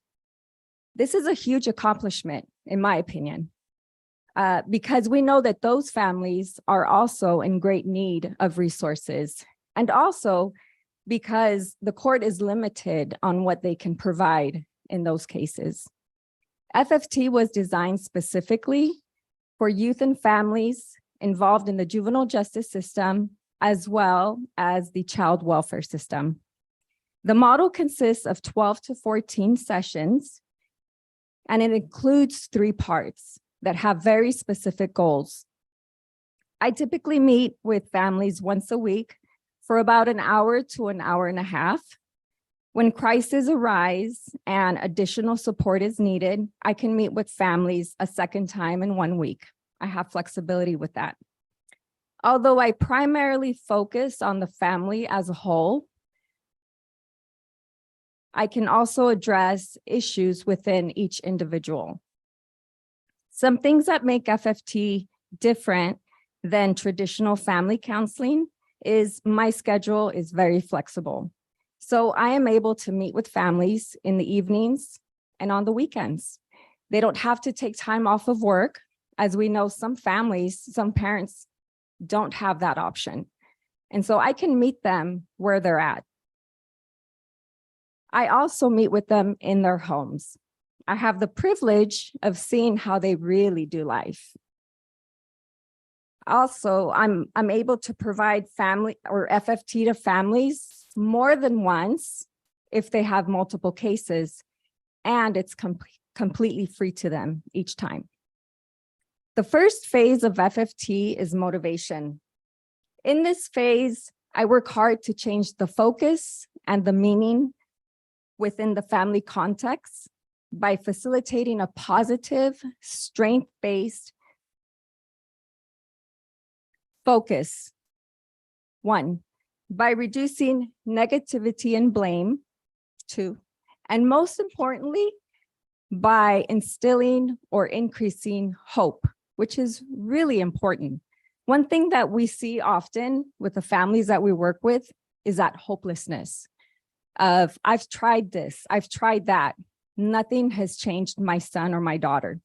This is a huge accomplishment, in my opinion, because we know that those families are also in great need of resources, and also because the court is limited on what they can provide in those cases. FFT was designed specifically for youth and families involved in the juvenile justice system, as well as the child welfare system. The model consists of 12 to 14 sessions, and it includes 3 parts that have very specific goals. I typically meet with families once a week for about an hour to an hour and a half. When crises arise and additional support is needed, I can meet with families a second time in 1 week. I have flexibility with that. Although I primarily focus on the family as a whole, I can also address issues within each individual. Some things that make FFT different than traditional family counseling is my schedule is very flexible. So I am able to meet with families in the evenings and on the weekends. They don't have to take time off of work. As we know, some families, some parents don't have that option. And so I can meet them where they're at. I also meet with them in their homes. I have the privilege of seeing how they really do life. Also, I'm able to provide family or FFT to families more than once if they have multiple cases, and it's completely free to them each time. The first phase of FFT is motivation. In this phase, I work hard to change the focus and the meaning within the family context by facilitating a positive, strength-based focus. 1, by reducing negativity and blame. 2, And most importantly, by instilling or increasing hope, which is really important. One thing that we see often with the families that we work with is that hopelessness of, I've tried this, I've tried that. Nothing has changed my son or my daughter.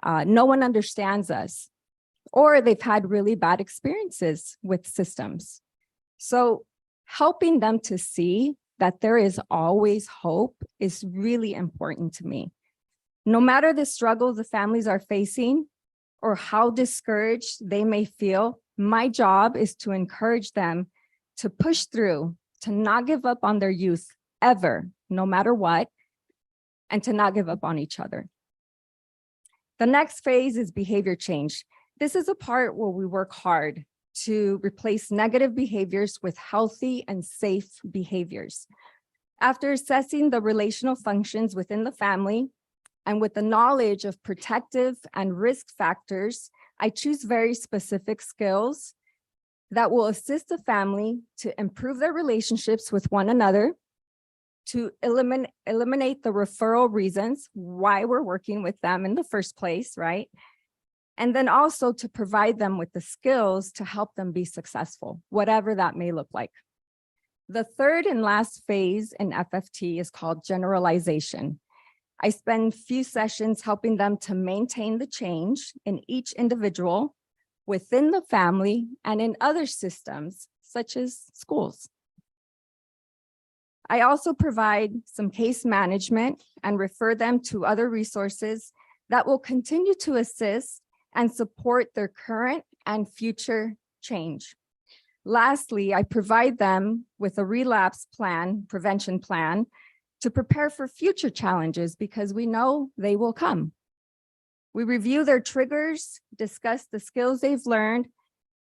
No one understands us, or they've had really bad experiences with systems. So helping them to see that there is always hope is really important to me. No matter the struggles the families are facing or how discouraged they may feel, my job is to encourage them to push through, to not give up on their youth ever, no matter what, and to not give up on each other. The next phase is behavior change. This is a part where we work hard to replace negative behaviors with healthy and safe behaviors. After assessing the relational functions within the family, and with the knowledge of protective and risk factors, I choose very specific skills that will assist the family to improve their relationships with one another, to eliminate the referral reasons why we're working with them in the first place, right? And then also to provide them with the skills to help them be successful, whatever that may look like. The third and last phase in FFT is called generalization. I spend few sessions helping them to maintain the change in each individual within the family and in other systems, such as schools. I also provide some case management and refer them to other resources that will continue to assist and support their current and future change. Lastly, I provide them with a relapse plan, prevention plan, to prepare for future challenges because we know they will come. We review their triggers, discuss the skills they've learned,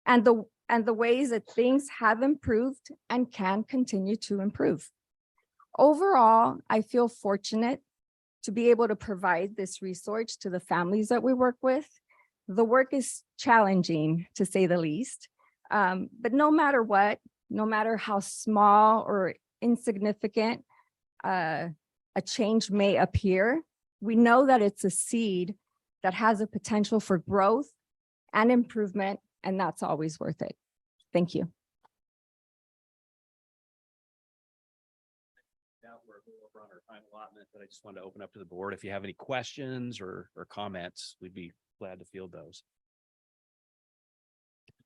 and the ways that things have improved and can continue to improve. Overall, I feel fortunate to be able to provide this resource to the families that we work with. The work is challenging, to say the least, but no matter what, no matter how small or insignificant a change may appear, we know that it's a seed that has a potential for growth and improvement, and that's always worth it. Thank you. Now we're a little over on our time allotment, but I just wanted to open up to the board. If you have any questions or comments, we'd be glad to field those.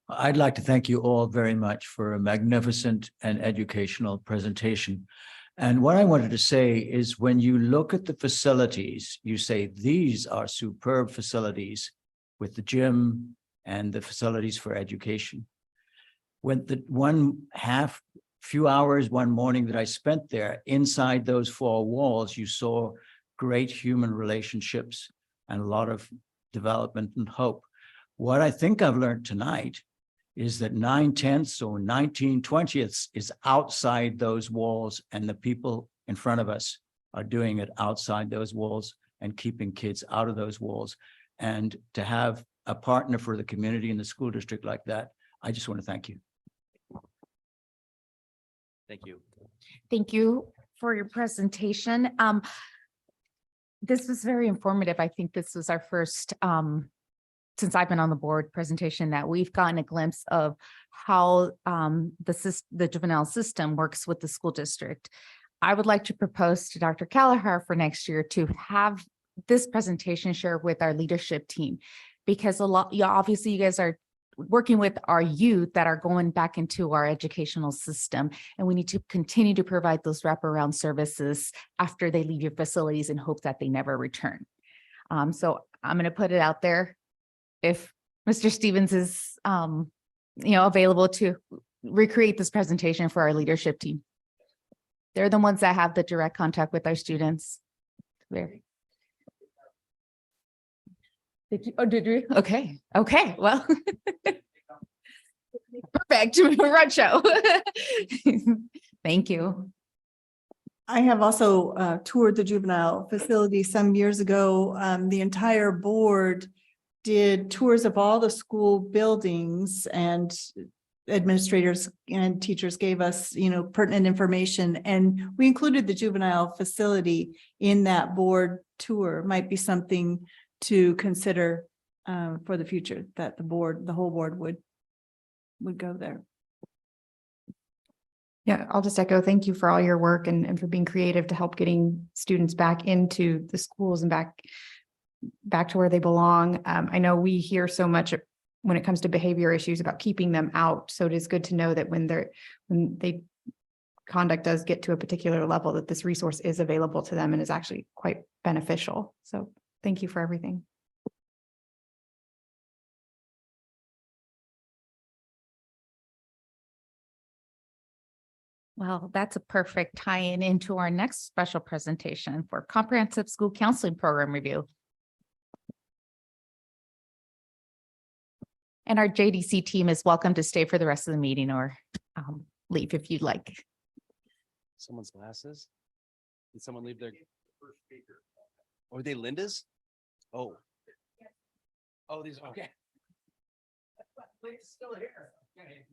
I'd like to thank you all very much for a magnificent and educational presentation. And what I wanted to say is when you look at the facilities, you say these are superb facilities with the gym and the facilities for education. When the few hours one morning that I spent there, inside those four walls, you saw great human relationships and a lot of development and hope. What I think I've learned tonight is that 9/10 or 19/20 is outside those walls, and the people in front of us are doing it outside those walls and keeping kids out of those walls. And to have a partner for the community in the school district like that, I just want to thank you. Thank you. Thank you for your presentation. This was very informative. I think this was our first, since I've been on the board, presentation that we've gotten a glimpse of how the juvenile system works with the school district. I would like to propose to Dr. Kelleher for next year to have this presentation shared with our leadership team, because obviously you guys are working with our youth that are going back into our educational system, and we need to continue to provide those wraparound services after they leave your facilities in hope that they never return. So I'm going to put it out there. If Mr. Stevens is, available to recreate this presentation for our leadership team. They're the ones that have the direct contact with our students. Did you? Okay. Well, perfect. Run show. Thank you. I have also toured the juvenile facility some years ago. The entire board did tours of all the school buildings, and administrators and teachers gave us, pertinent information, and we included the juvenile facility in that board tour. Might be something to consider for the future, that the whole board would go there. Yeah, I'll just echo, thank you for all your work and for being creative to help getting students back into the schools and back to where they belong. I know we hear so much when it comes to behavior issues about keeping them out. So it is good to know that when they conduct does get to a particular level, that this resource is available to them and is actually quite beneficial. So thank you for everything. Well, that's a perfect tie-in into our next special presentation for Comprehensive School Counseling Program Review. And our JDC team is welcome to stay for the rest of the meeting or leave if you'd like. Someone's glasses? Did someone leave their? Or are they Linda's? Oh. Oh, these, okay. It's still here. Okay.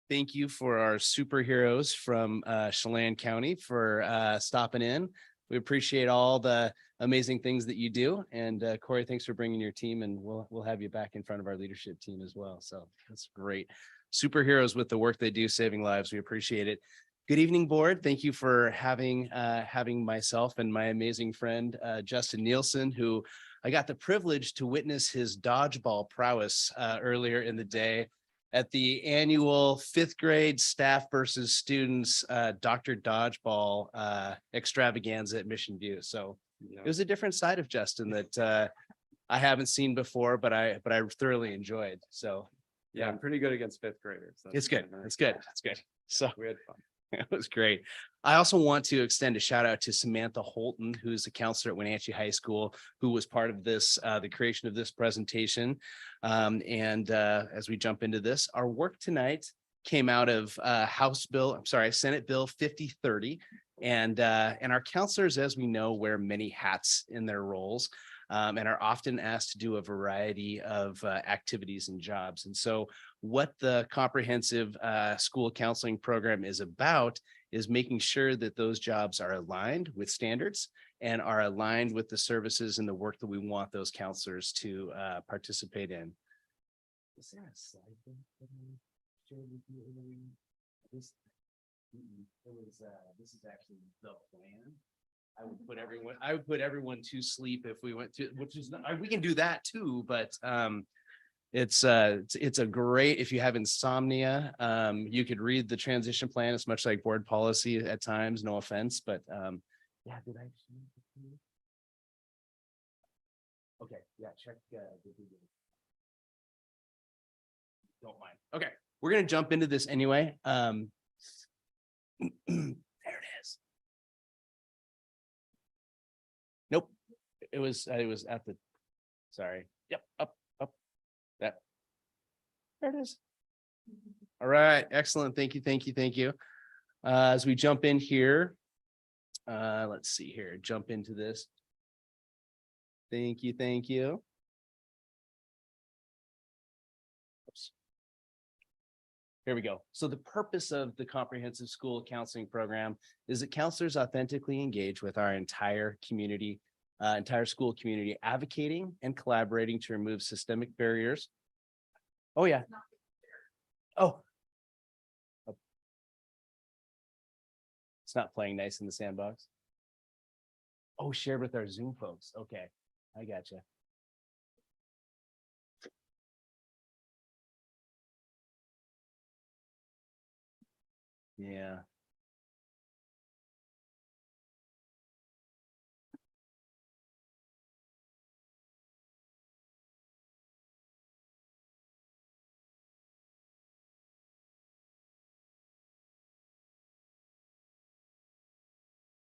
Thank you for our superheroes from Chelan County for stopping in. We appreciate all the amazing things that you do. And Corey, thanks for bringing your team, and we'll have you back in front of our leadership team as well. So that's great. Superheroes with the work they do, saving lives. We appreciate it. Good evening, board. Thank you for having myself and my amazing friend, Justin Nielsen, who I got the privilege to witness his dodgeball prowess earlier in the day at the annual 5th grade staff versus students Dr. Dodgeball extravaganza at Mission View. So it was a different side of Justin that I haven't seen before, but I thoroughly enjoyed. So yeah, I'm pretty good against 5th graders. It's good. It's good. It's good. So we had fun. It was great. I also want to extend a shout out to Samantha Holton, who's a counselor at Wenatchee High School, who was part of this, the creation of this presentation. As we jump into this, our work tonight came out of Senate Bill 5030. And our counselors, as we know, wear many hats in their roles. And are often asked to do a variety of activities and jobs. And so what the comprehensive school counseling program is about is making sure that those jobs are aligned with standards and are aligned with the services and the work that we want those counselors to participate in. Is there a slide that I shared with you earlier? This is actually the plan. I would put everyone to sleep if we went to, which is not, we can do that too, but it's a great, if you have insomnia, you could read the transition plan. It's much like board policy at times, no offense, but yeah, did I? Okay, yeah, check. Don't mind. Okay, we're gonna jump into this anyway. There it is. Nope, it was at the, sorry. Yep, up. That. There it is. All right, excellent. Thank you. As we jump in here, let's see here, jump into this. Thank you. Oops. Here we go. So the purpose of the Comprehensive School Counseling Program is that counselors authentically engage with our entire community, entire school community, advocating and collaborating to remove systemic barriers. Oh, yeah. Oh. It's not playing nice in the sandbox. Oh, shared with our Zoom folks. Okay, I gotcha. Yeah.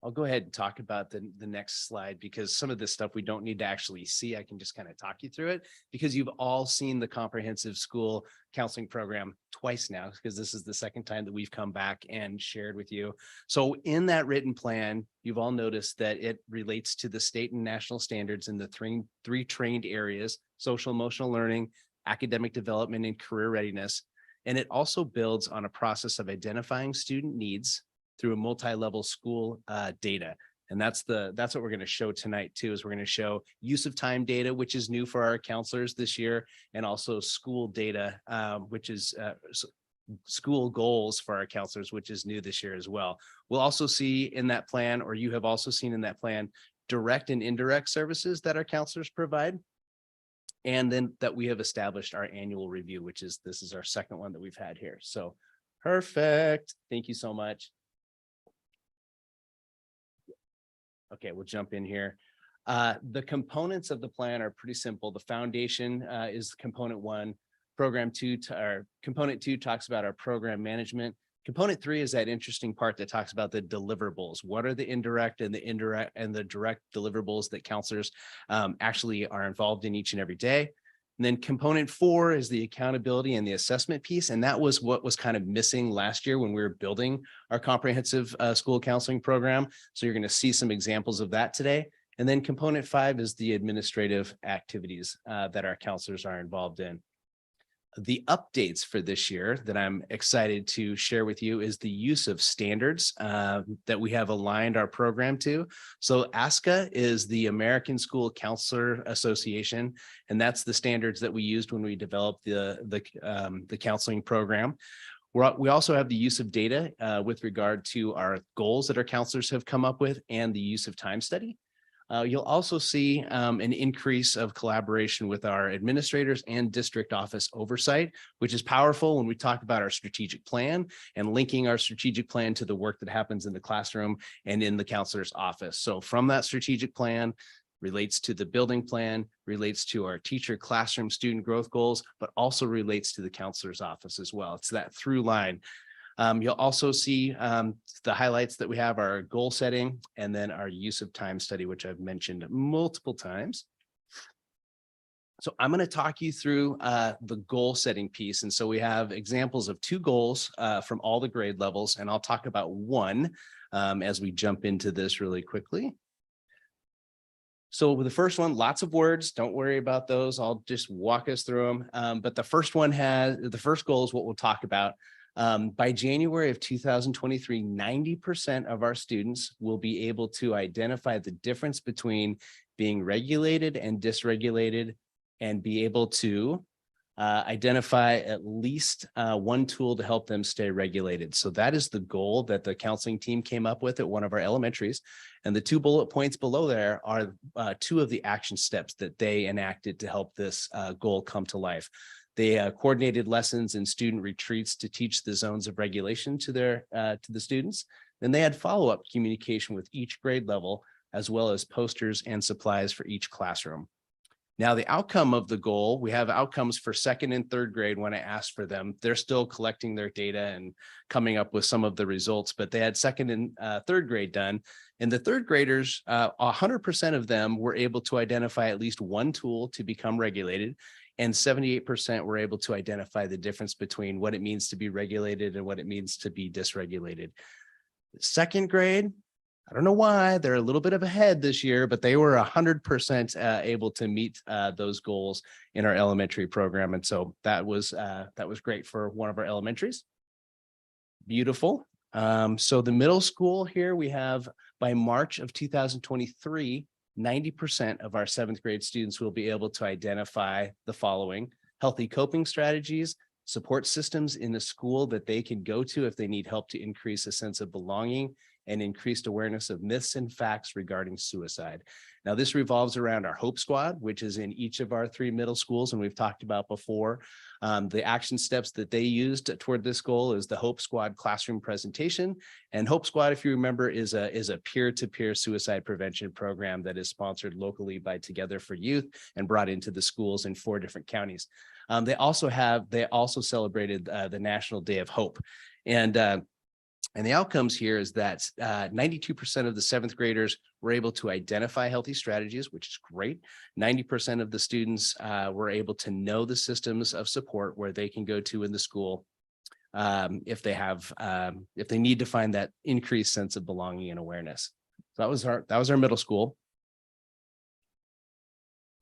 I'll go ahead and talk about the next slide because some of this stuff we don't need to actually see. I can just kind of talk you through it because you've all seen the comprehensive school counseling program twice now, because this is the second time that we've come back and shared with you. So in that written plan, you've all noticed that it relates to the state and national standards in the three trained areas: social emotional learning, academic development, and career readiness. And it also builds on a process of identifying student needs through a multi-level school data. And that's what we're going to show tonight too, is we're going to show use of time data, which is new for our counselors this year, and also school data, which is school goals for our counselors, which is new this year as well. We'll also see in that plan, or you have also seen in that plan, direct and indirect services that our counselors provide. And then that we have established our annual review, this is our second one that we've had here. So perfect. Thank you so much. Okay, we'll jump in here. The components of the plan are pretty simple. The foundation is component 1. Component 2 talks about our program management. Component 3 is that interesting part that talks about the deliverables. What are the indirect and the direct deliverables that counselors actually are involved in each and every day? And then component 4 is the accountability and the assessment piece. And that was what was kind of missing last year when we were building our comprehensive school counseling program. So you're going to see some examples of that today. And then component 5 is the administrative activities that our counselors are involved in. The updates for this year that I'm excited to share with you is the use of standards that we have aligned our program to. So ASCA is the American School Counselor Association, and that's the standards that we used when we developed the counseling program. We also have the use of data with regard to our goals that our counselors have come up with and the use of time study. You'll also see an increase of collaboration with our administrators and district office oversight, which is powerful when we talk about our strategic plan and linking our strategic plan to the work that happens in the classroom and in the counselor's office. So from that strategic plan relates to the building plan, relates to our teacher classroom student growth goals, but also relates to the counselor's office as well. It's that through line. You'll also see the highlights that we have are goal setting and then our use of time study, which I've mentioned multiple times. So I'm going to talk you through the goal setting piece. And so we have examples of 2 goals from all the grade levels, and I'll talk about one as we jump into this really quickly. So with the first one, lots of words, don't worry about those. I'll just walk us through them. But the first goal is what we'll talk about. By January of 2023, 90% of our students will be able to identify the difference between being regulated and dysregulated and be able to identify at least one tool to help them stay regulated. So that is the goal that the counseling team came up with at one of our elementaries. And the 2 bullet points below there are 2 of the action steps that they enacted to help this goal come to life. They coordinated lessons and student retreats to teach the zones of regulation to the students. Then they had follow-up communication with each grade level, as well as posters and supplies for each classroom. Now, the outcome of the goal, we have outcomes for 2nd and 3rd grade when I asked for them. They're still collecting their data and coming up with some of the results, but they had 2nd and 3rd grade done. And the 3rd graders, 100% of them were able to identify at least one tool to become regulated. And 78% were able to identify the difference between what it means to be regulated and what it means to be dysregulated. 2nd grade, I don't know why, they're a little bit of ahead this year, but they were 100% able to meet those goals in our elementary program. And so that was great for one of our elementaries. Beautiful. So the middle school here, we have by March of 2023, 90% of our 7th grade students will be able to identify the following: healthy coping strategies, support systems in the school that they can go to if they need help to increase a sense of belonging, and increased awareness of myths and facts regarding suicide. Now, this revolves around our Hope Squad, which is in each of our 3 middle schools, and we've talked about before. The action steps that they used toward this goal is the Hope Squad classroom presentation. And Hope Squad, if you remember, is a peer-to-peer suicide prevention program that is sponsored locally by Together for Youth and brought into the schools in 4 different counties. They also celebrated the National Day of Hope. And And the outcomes here is that 92% of the seventh graders were able to identify healthy strategies, which is great. 90% of the students were able to know the systems of support where they can go to in the school if they need to find that increased sense of belonging and awareness. So that was our middle school.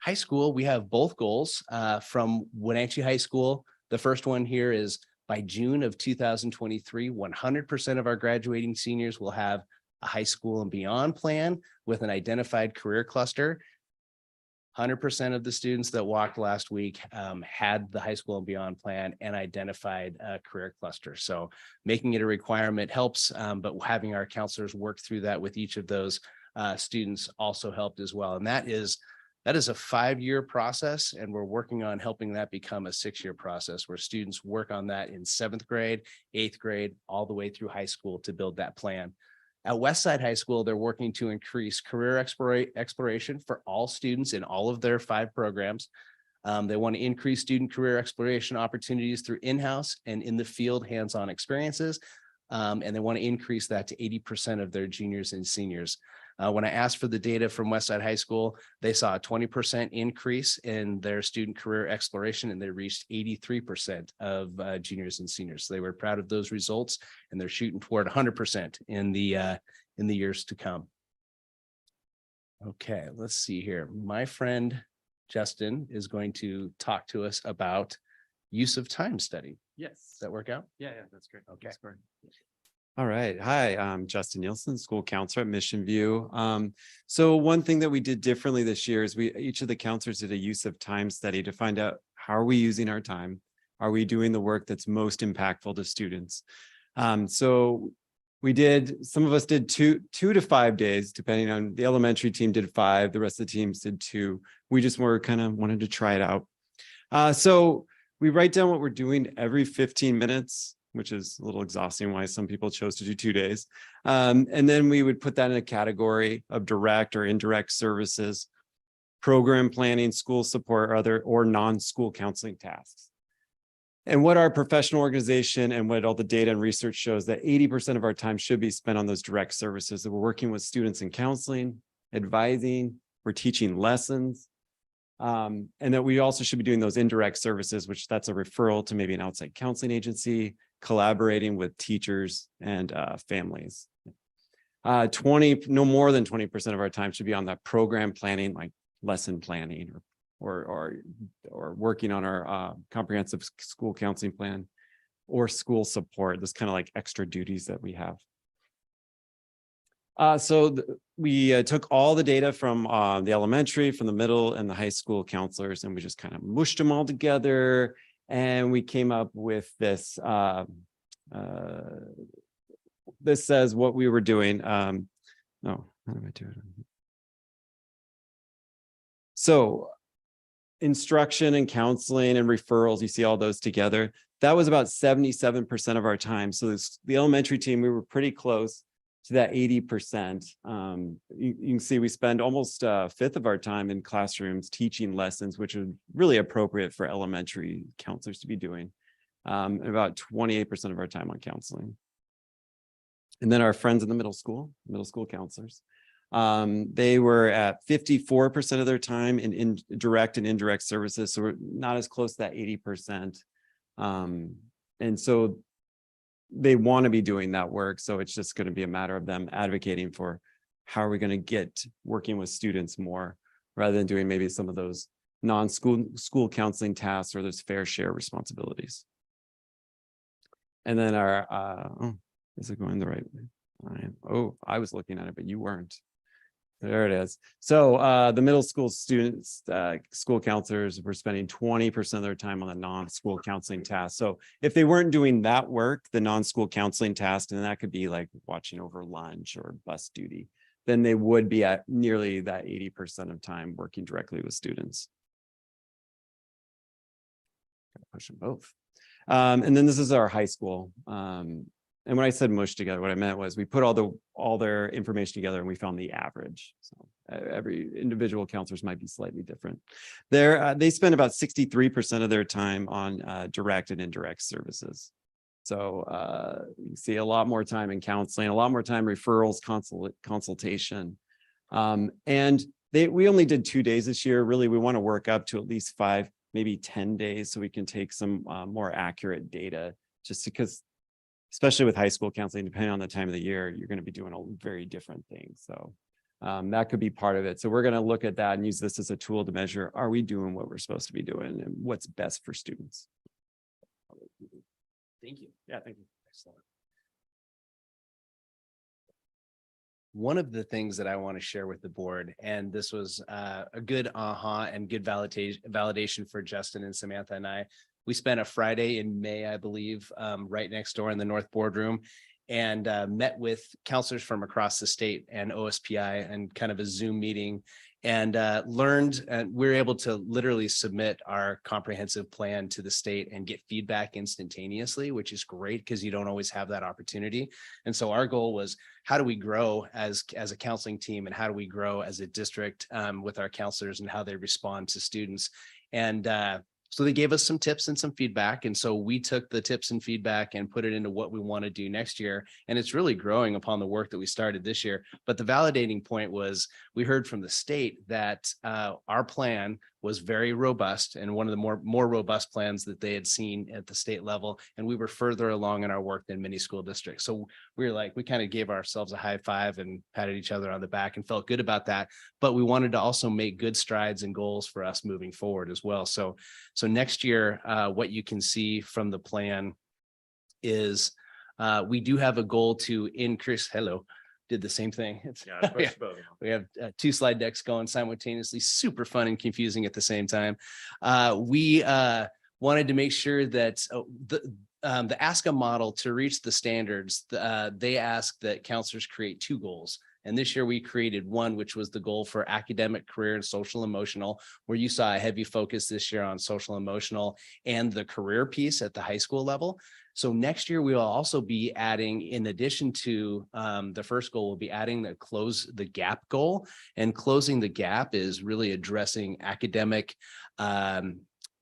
High school, we have both goals from Wenatchee High School. The first one here is by June of 2023, 100% of our graduating seniors will have a high school and beyond plan with an identified career cluster. 100% of the students that walked last week had the high school and beyond plan and identified a career cluster. So making it a requirement helps, but having our counselors work through that with each of those students also helped as well. And that is a 5-year process, and we're working on helping that become a 6-year process where students work on that in 7th grade, 8th grade, all the way through high school to build that plan. At Westside High School, they're working to increase career exploration for all students in all of their 5 programs. They want to increase student career exploration opportunities through in-house and in the field hands-on experiences. And they want to increase that to 80% of their juniors and seniors. When I asked for the data from Westside High School, they saw a 20% increase in their student career exploration, and they reached 83% of juniors and seniors. So they were proud of those results, and they're shooting toward 100% in the years to come. Okay, let's see here. My friend Justin is going to talk to us about use of time study. Yes. Does that work out? Yeah, that's great. Okay. That's great. All right. Hi, I'm Justin Nielsen, school counselor at Mission View. So one thing that we did differently this year is each of the counselors did a use of time study to find out how are we using our time? Are we doing the work that's most impactful to students? So some of us did two to 5 days, depending on the elementary team did 5, the rest of the teams did 2. We just wanted to try it out. So we write down what we're doing every 15 minutes. Which is a little exhausting, why some people chose to do 2 days. And then we would put that in a category of direct or indirect services, program planning, school support, or non-school counseling tasks. And what our professional organization and what all the data and research shows that 80% of our time should be spent on those direct services, that we're working with students in counseling, advising, we're teaching lessons. And that we also should be doing those indirect services, which that's a referral to maybe an outside counseling agency, collaborating with teachers and families. No more than 20% of our time should be on that program planning, like lesson planning or working on our comprehensive school counseling plan or school support, this kind of like extra duties that we have. We took all the data from the elementary, from the middle and the high school counselors, and we just kind of mushed them all together. And we came up with this. This says what we were doing. How do I do it? So instruction and counseling and referrals, you see all those together. That was about 77% of our time. So the elementary team, we were pretty close to that 80%. You can see we spend almost a fifth of our time in classrooms teaching lessons, which are really appropriate for elementary counselors to be doing. And about 28% of our time on counseling. And then our friends in the middle school counselors, they were at 54% of their time in direct and indirect services. So we're not as close to that 80%. And so they want to be doing that work. So it's just going to be a matter of them advocating for how are we going to get working with students more rather than doing maybe some of those school counseling tasks or those fair share responsibilities. And then is it going the right way? I was looking at it, but you weren't. There it is. So the middle school students, school counselors were spending 20% of their time on the non-school counseling tasks. So if they weren't doing that work, the non-school counseling task, and that could be like watching over lunch or bus duty, then they would be at nearly that 80% of time working directly with students. Gotta push them both. And then this is our high school. And when I said mush together, what I meant was we put all their information together and we found the average. So every individual counselors might be slightly different. They spend about 63% of their time on direct and indirect services. So you see a lot more time in counseling, a lot more time referrals, consultation. And we only did 2 days this year. Really, we want to work up to at least 5, maybe 10 days so we can take some more accurate data, just because, especially with high school counseling, depending on the time of the year, you're going to be doing a very different thing. So that could be part of it. So we're going to look at that and use this as a tool to measure, are we doing what we're supposed to be doing and what's best for students? Thank you. Yeah, thank you. Excellent. One of the things that I want to share with the board, and this was a good aha and good validation for Justin and Samantha and I. We spent a Friday in May, I believe, right next door in the North Boardroom, and met with counselors from across the state and OSPI and kind of a Zoom meeting, and learned, and we were able to literally submit our comprehensive plan to the state and get feedback instantaneously, which is great because you don't always have that opportunity. And so our goal was, how do we grow as a counseling team, and how do we grow as a district with our counselors and how they respond to students? And so they gave us some tips and some feedback. And so we took the tips and feedback and put it into what we want to do next year. And it's really growing upon the work that we started this year. But the validating point was, we heard from the state that our plan was very robust and one of the more robust plans that they had seen at the state level. And we were further along in our work than many school districts. So we were like, we kind of gave ourselves a high five and patted each other on the back and felt good about that. But we wanted to also make good strides and goals for us moving forward as well. So next year, what you can see from the plan is we do have a goal to increase, did the same thing. Yeah, we have 2 slide decks going simultaneously, super fun and confusing at the same time. We wanted to make sure that the ASCA model, to reach the standards, they asked that counselors create 2 goals. And this year we created one, which was the goal for academic, career, and social emotional, where you saw a heavy focus this year on social emotional and the career piece at the high school level. So next year we will also be adding, in addition to the first goal, we'll be adding the close the gap goal. And closing the gap is really addressing academic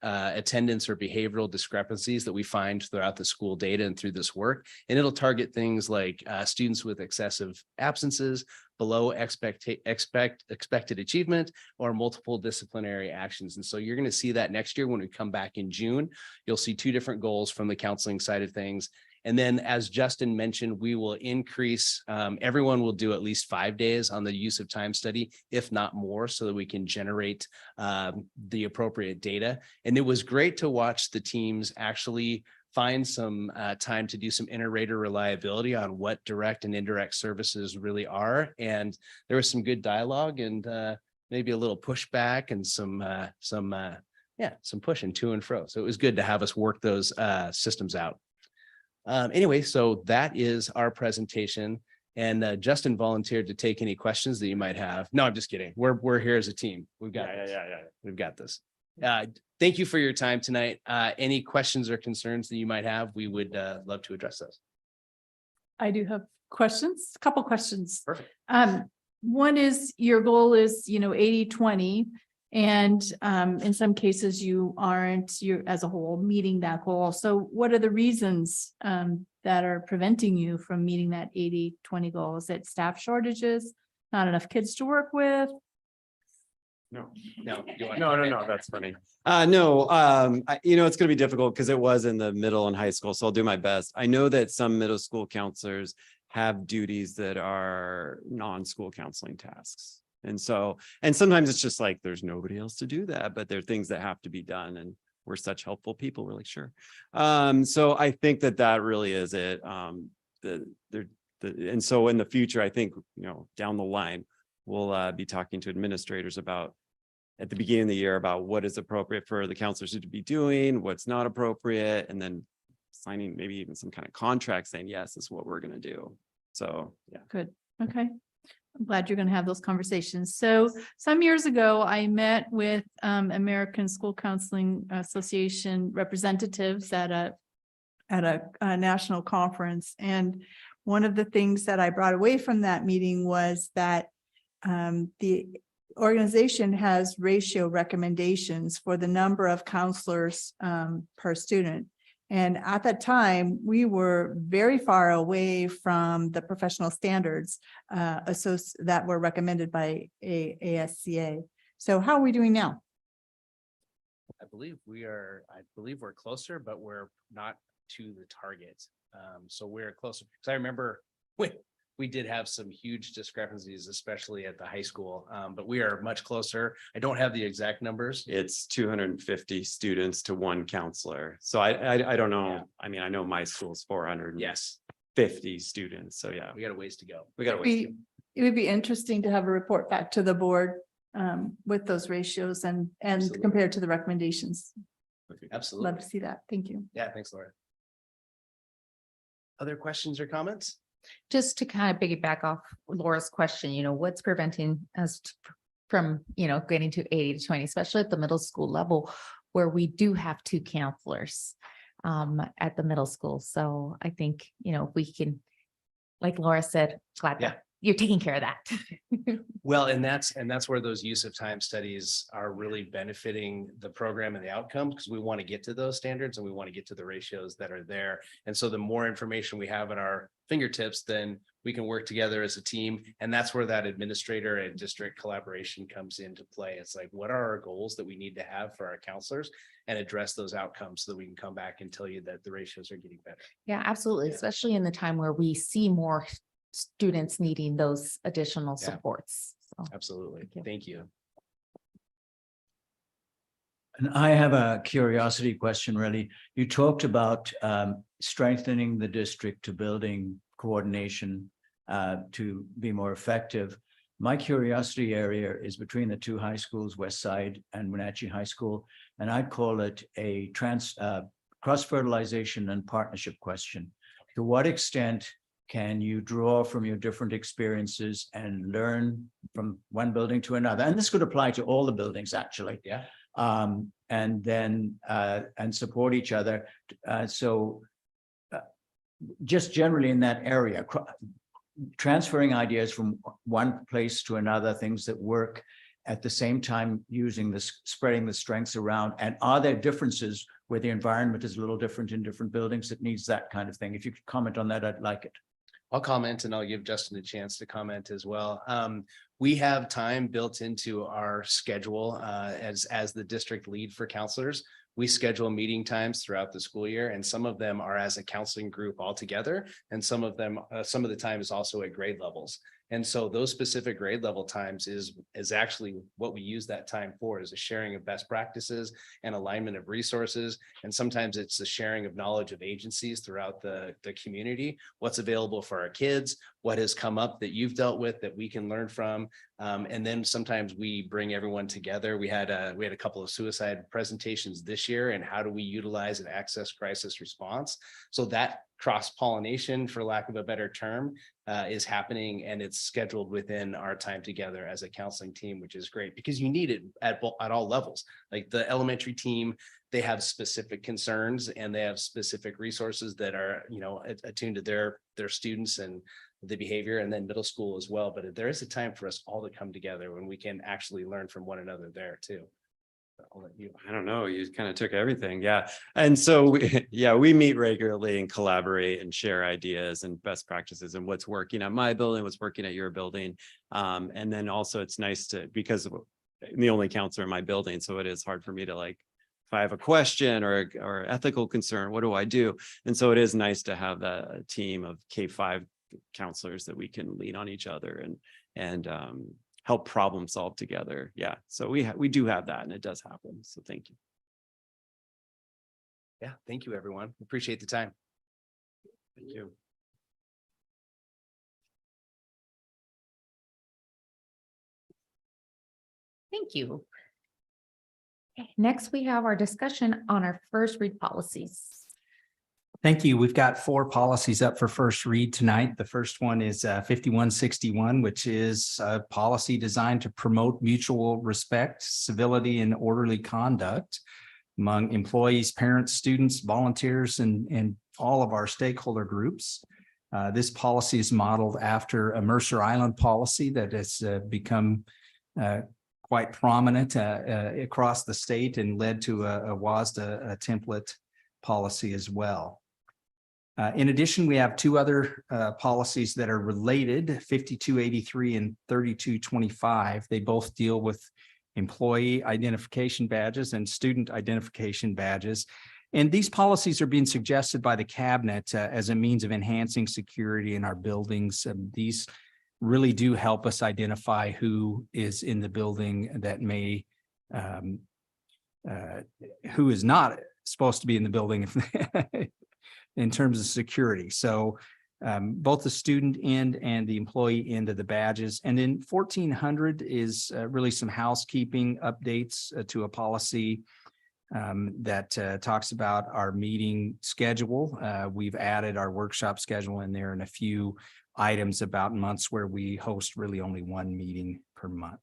attendance or behavioral discrepancies that we find throughout the school data and through this work. And it'll target things like students with excessive absences, below expected achievement, or multiple disciplinary actions. And so you're going to see that next year when we come back in June. You'll see 2 different goals from the counseling side of things. And then, as Justin mentioned, we will increase, everyone will do at least 5 days on the use of time study, if not more, so that we can generate the appropriate data. And it was great to watch the teams actually find some time to do some inter-rater reliability on what direct and indirect services really are. And there was some good dialogue and maybe a little pushback and some pushing to and fro. So it was good to have us work those systems out. Anyway, so that is our presentation, and Justin volunteered to take any questions that you might have. No, I'm just kidding. We're here as a team. We've got this. We've got this. Thank you for your time tonight. Any questions or concerns that you might have, we would love to address those. I do have questions, a couple questions. Perfect. One is, your goal is, 80-20. And in some cases you aren't, you're as a whole meeting that goal. So what are the reasons that are preventing you from meeting that 80-20 goal? Is it staff shortages, not enough kids to work with? No, That's funny. No, it's going to be difficult because it was in the middle and high school. So I'll do my best. I know that some middle school counselors have duties that are non-school counseling tasks. And sometimes it's just like, there's nobody else to do that, but there are things that have to be done. And we're such helpful people, we're like, sure. So I think that really is it. And so in the future, I think, down the line, we'll be talking to administrators about, at the beginning of the year, about what is appropriate for the counselors to be doing, what's not appropriate, and then signing maybe even some kind of contract saying, yes, this is what we're going to do. So, yeah. Good. Okay. I'm glad you're going to have those conversations. So some years ago, I met with American School Counseling Association representatives at a national conference. And one of the things that I brought away from that meeting was that the organization has ratio recommendations for the number of counselors per student. And at that time, we were very far away from the professional standards that were recommended by ASCA. So how are we doing now? I believe we're closer, but we're not to the target. So we're closer. Because I remember we did have some huge discrepancies, especially at the high school. But we are much closer. I don't have the exact numbers. It's 250 students to one counselor. So I don't know. Yeah. I mean, I know my school's 450 Yes, students. So yeah, we got a ways to go. we got to wait. It would be interesting to have a report back to the board with those ratios and Absolutely. compared to the recommendations. Absolutely. Love to see that. Thank you. Yeah, thanks, Laura. Other questions or comments? Just to kind of piggyback off Laura's question, what's preventing us from, getting to 80 to 20, especially at the middle school level where we do have 2 counselors at the middle school. So I think, if we can, like Laura said, glad Yeah. that you're taking care of that. Well, and that's where those use of time studies are really benefiting the program and the outcome, because we want to get to those standards and we want to get to the ratios that are there. And so the more information we have at our fingertips, then we can work together as a team. And that's where that administrator and district collaboration comes into play. It's like, what are our goals that we need to have for our counselors and address those outcomes so that we can come back and tell you that the ratios are getting better. Yeah, absolutely. Yeah. Especially in the time where we see more students needing those additional Yeah. supports. So, Absolutely. Thank you. Thank you. And I have a curiosity question, really. You talked about strengthening the district to building coordination to be more effective. My curiosity area is between the 2 high schools, West Side and Wenatchee High School, and I'd call it a cross-fertilization and partnership question. To what extent can you draw from your different experiences and learn from one building to another? And this could apply to all the buildings, actually. Yeah. And then and support each other. Just generally in that area, transferring ideas from one place to another, things that work at the same time, using this, spreading the strengths around. And are there differences where the environment is a little different in different buildings that needs that kind of thing? If you could comment on that, I'd like it. I'll comment and I'll give Justin a chance to comment as well. We have time built into our schedule as the district lead for counselors. We schedule meeting times throughout the school year, and some of them are as a counseling group altogether. And some of the time is also at grade levels. And so those specific grade level times is actually what we use that time for, is a sharing of best practices and alignment of resources. And sometimes it's the sharing of knowledge of agencies throughout the community, what's available for our kids, what has come up that you've dealt with that we can learn from. And then sometimes we bring everyone together. We had a couple of suicide presentations this year, and how do we utilize and access crisis response? So that cross-pollination, for lack of a better term, is happening, and it's scheduled within our time together as a counseling team, which is great because you need it at all levels. Like the elementary team, they have specific concerns and they have specific resources that are, attuned to their students and the behavior, and then middle school as well. But there is a time for us all to come together when we can actually learn from one another there too. I'll let you. I don't know. You kind of took everything. Yeah. And so, we meet regularly and collaborate and share ideas and best practices and what's working at my building, what's working at your building. And then also it's nice because I'm the only counselor in my building. So it is hard for me to, like, if I have a question or ethical concern, what do I do? And so it is nice to have a team of K-5 counselors that we can lean on each other and help problem solve together. Yeah. So we do have that, and it does happen. So thank you. Yeah. Thank you, everyone. Appreciate the time. Thank you. Thank you. Okay, next, we have our discussion on our first read policies. Thank you. We've got 4 policies up for first read tonight. The first one is 5161, which is a policy designed to promote mutual respect, civility, and orderly conduct among employees, parents, students, volunteers, and all of our stakeholder groups. This policy is modeled after a Mercer Island policy that has become quite prominent across the state and led to a WASDA template policy as well. In addition, we have two other policies that are related, 5283 and 3225. They both deal with employee identification badges and student identification badges. And these policies are being suggested by the cabinet as a means of enhancing security in our buildings. These really do help us identify who is in the building that may, who is not supposed to be in the building in terms of security. So both the student end and the employee end of the badges. And then 1400 is really some housekeeping updates to a policy that talks about our meeting schedule. We've added our workshop schedule in there and a few items about months where we host really only one meeting per month.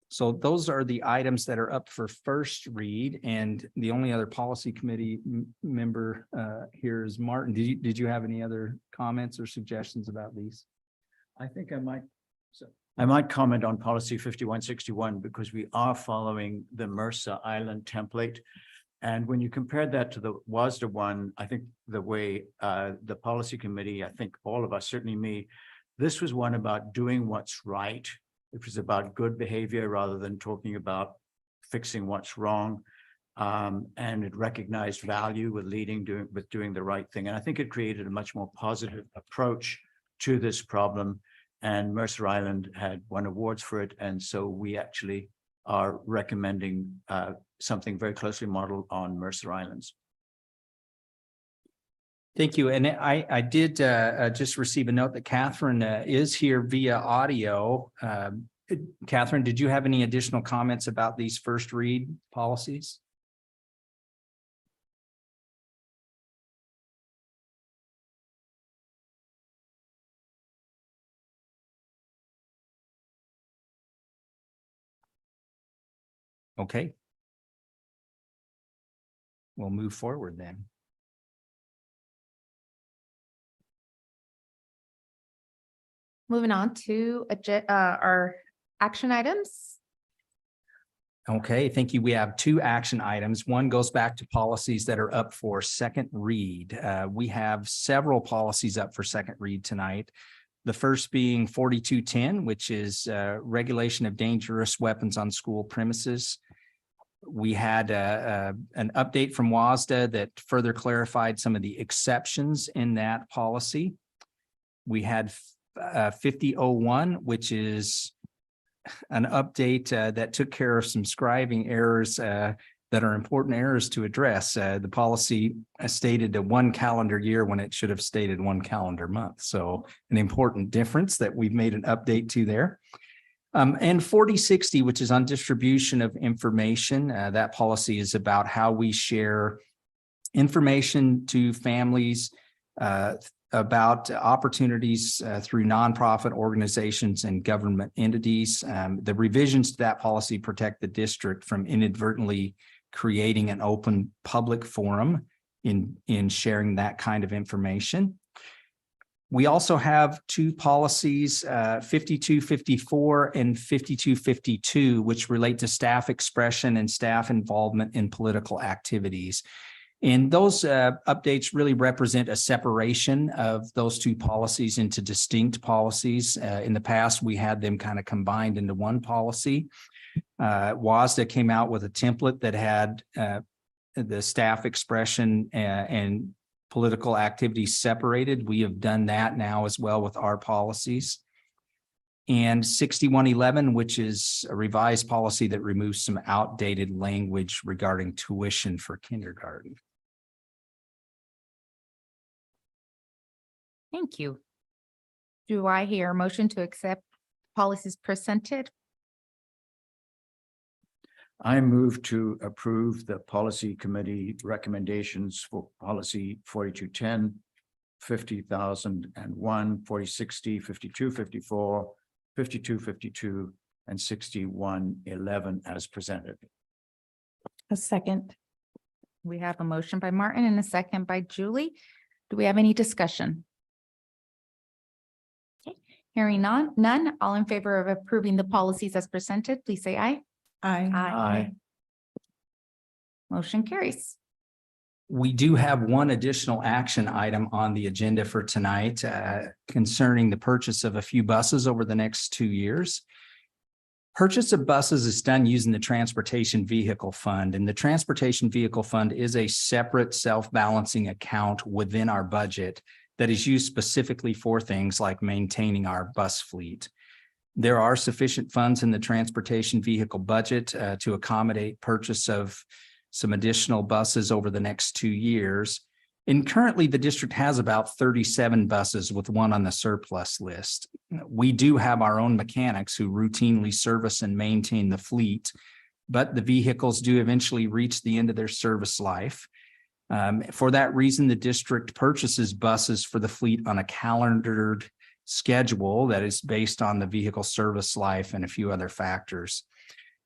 So those are the items that are up for first read, and the only other policy committee member here is Martin. Did you have any other comments or suggestions about these? I think I might comment on policy 5161 because we are following the Mercer Island template. And when you compare that to the WASDA one, I think the way the policy committee, I think all of us, certainly me, this was one about doing what's right. It was about good behavior rather than talking about fixing what's wrong. And it recognized value with doing the right thing. And I think it created a much more positive approach to this problem. And Mercer Island had won awards for it. And so we actually are recommending something very closely modeled on Mercer Islands. Thank you. And I did just receive a note that Catherine is here via audio. Catherine, did you have any additional comments about these first read policies? Okay. We'll move forward then. Moving on to our action items. Okay, thank you. We have two action items. One goes back to policies that are up for second read. We have several policies up for second read tonight. The first being 4210, which is regulation of dangerous weapons on school premises. We had an update from WASDA that further clarified some of the exceptions in that policy. We had 5001, which is an update that took care of some scribing errors that are important errors to address. The policy stated a 1 calendar year when it should have stated 1 calendar month. So an important difference that we've made an update to there. And 4060, which is on distribution of information. That policy is about how we share information to families about opportunities through nonprofit organizations and government entities. The revisions to that policy protect the district from inadvertently creating an open public forum in sharing that kind of information. We also have two policies, 5254 and 5252, which relate to staff expression and staff involvement in political activities. And those updates really represent a separation of those two policies into distinct policies. In the past, we had them kind of combined into one policy. WASDA came out with a template that had the staff expression and political activities separated. We have done that now as well with our policies. And 6111, which is a revised policy that removes some outdated language regarding tuition for kindergarten. Thank you. Do I hear a motion to accept policies presented? I move to approve the policy committee recommendations for policy 4210, 50,001, 4060, 5254, 5252, and 6111 as presented. A second. We have a motion by Martin and a second by Julie. Do we have any discussion? Okay, hearing none, all in favor of approving the policies as presented, please say aye. Aye. Aye. Motion carries. We do have one additional action item on the agenda for tonight concerning the purchase of a few buses over the next 2 years. Purchase of buses is done using the Transportation Vehicle Fund, and the Transportation Vehicle Fund is a separate self-balancing account within our budget that is used specifically for things like maintaining our bus fleet. There are sufficient funds in the transportation vehicle budget to accommodate purchase of some additional buses over the next 2 years. And currently, the district has about 37 buses with one on the surplus list. We do have our own mechanics who routinely service and maintain the fleet, but the vehicles do eventually reach the end of their service life. For that reason, the district purchases buses for the fleet on a calendared schedule that is based on the vehicle service life and a few other factors.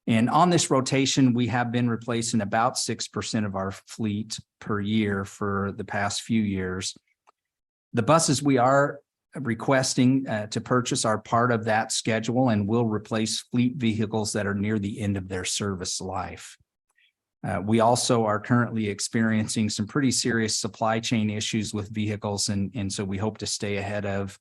And on this rotation, we have been replacing about 6% of our fleet per year for the past few years. The buses we are requesting to purchase are part of that schedule and will replace fleet vehicles that are near the end of their service life. We also are currently experiencing some pretty serious supply chain issues with vehicles, and so we hope to stay ahead of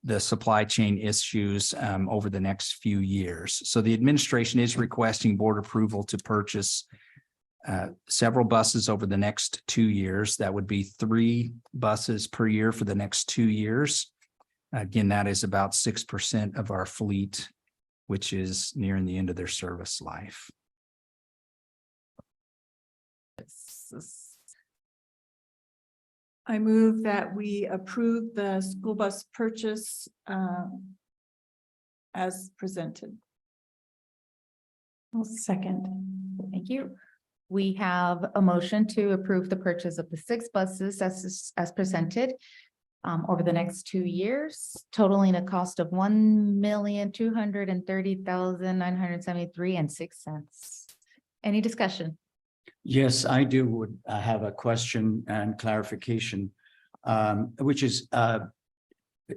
the supply chain issues over the next few years. So the administration is requesting board approval to purchase several buses over the next 2 years. That would be 3 buses per year for the next 2 years. Again, that is about 6% of our fleet, which is nearing the end of their service life. I move that we approve the school bus purchase as presented. I'll second. Thank you. We have a motion to approve the purchase of the 6 buses as presented over the next 2 years, totaling a cost of $1,230,973.06. Any discussion? Yes, I would have a question and clarification, which is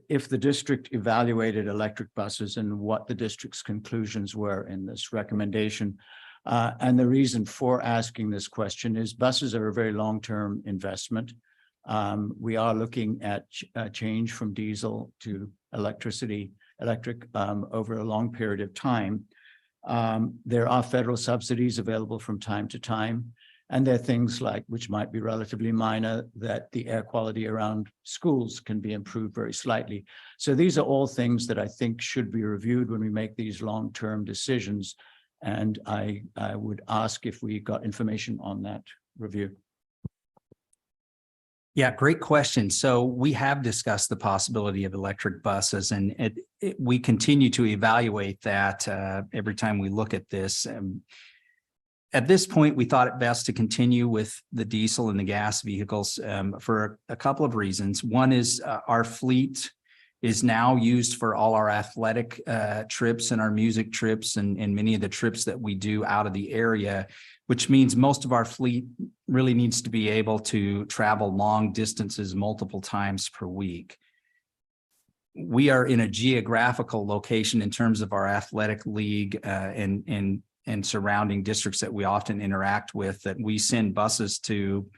if the district evaluated electric buses and what the district's conclusions were in this recommendation. And the reason for asking this question is buses are a very long-term investment. We are looking at a change from diesel to electric over a long period of time. There are federal subsidies available from time to time, and there are things like, which might be relatively minor, that the air quality around schools can be improved very slightly. So these are all things that I think should be reviewed when we make these long-term decisions. And I would ask if we got information on that review. Yeah, great question. So we have discussed the possibility of electric buses, and we continue to evaluate that every time we look at this. At this point, we thought it best to continue with the diesel and the gas vehicles for a couple of reasons. One is our fleet is now used for all our athletic trips and our music trips and many of the trips that we do out of the area, which means most of our fleet really needs to be able to travel long distances multiple times per week. We are in a geographical location in terms of our athletic league and surrounding districts that we often interact with, that we send buses to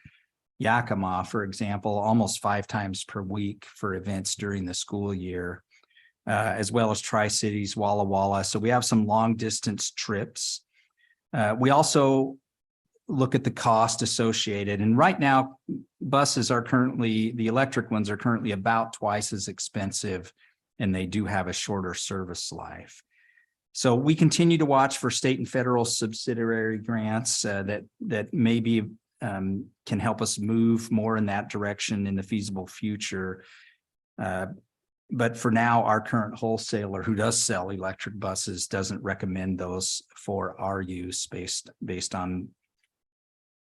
Yakima, for example, almost 5 times per week for events during the school year, as well as Tri-Cities, Walla Walla. So we have some long distance trips. We also look at the cost associated. And right now, buses are currently, the electric ones are currently about twice as expensive, and they do have a shorter service life. So we continue to watch for state and federal subsidiary grants that maybe can help us move more in that direction in the feasible future. But for now, our current wholesaler who does sell electric buses doesn't recommend those for our use based on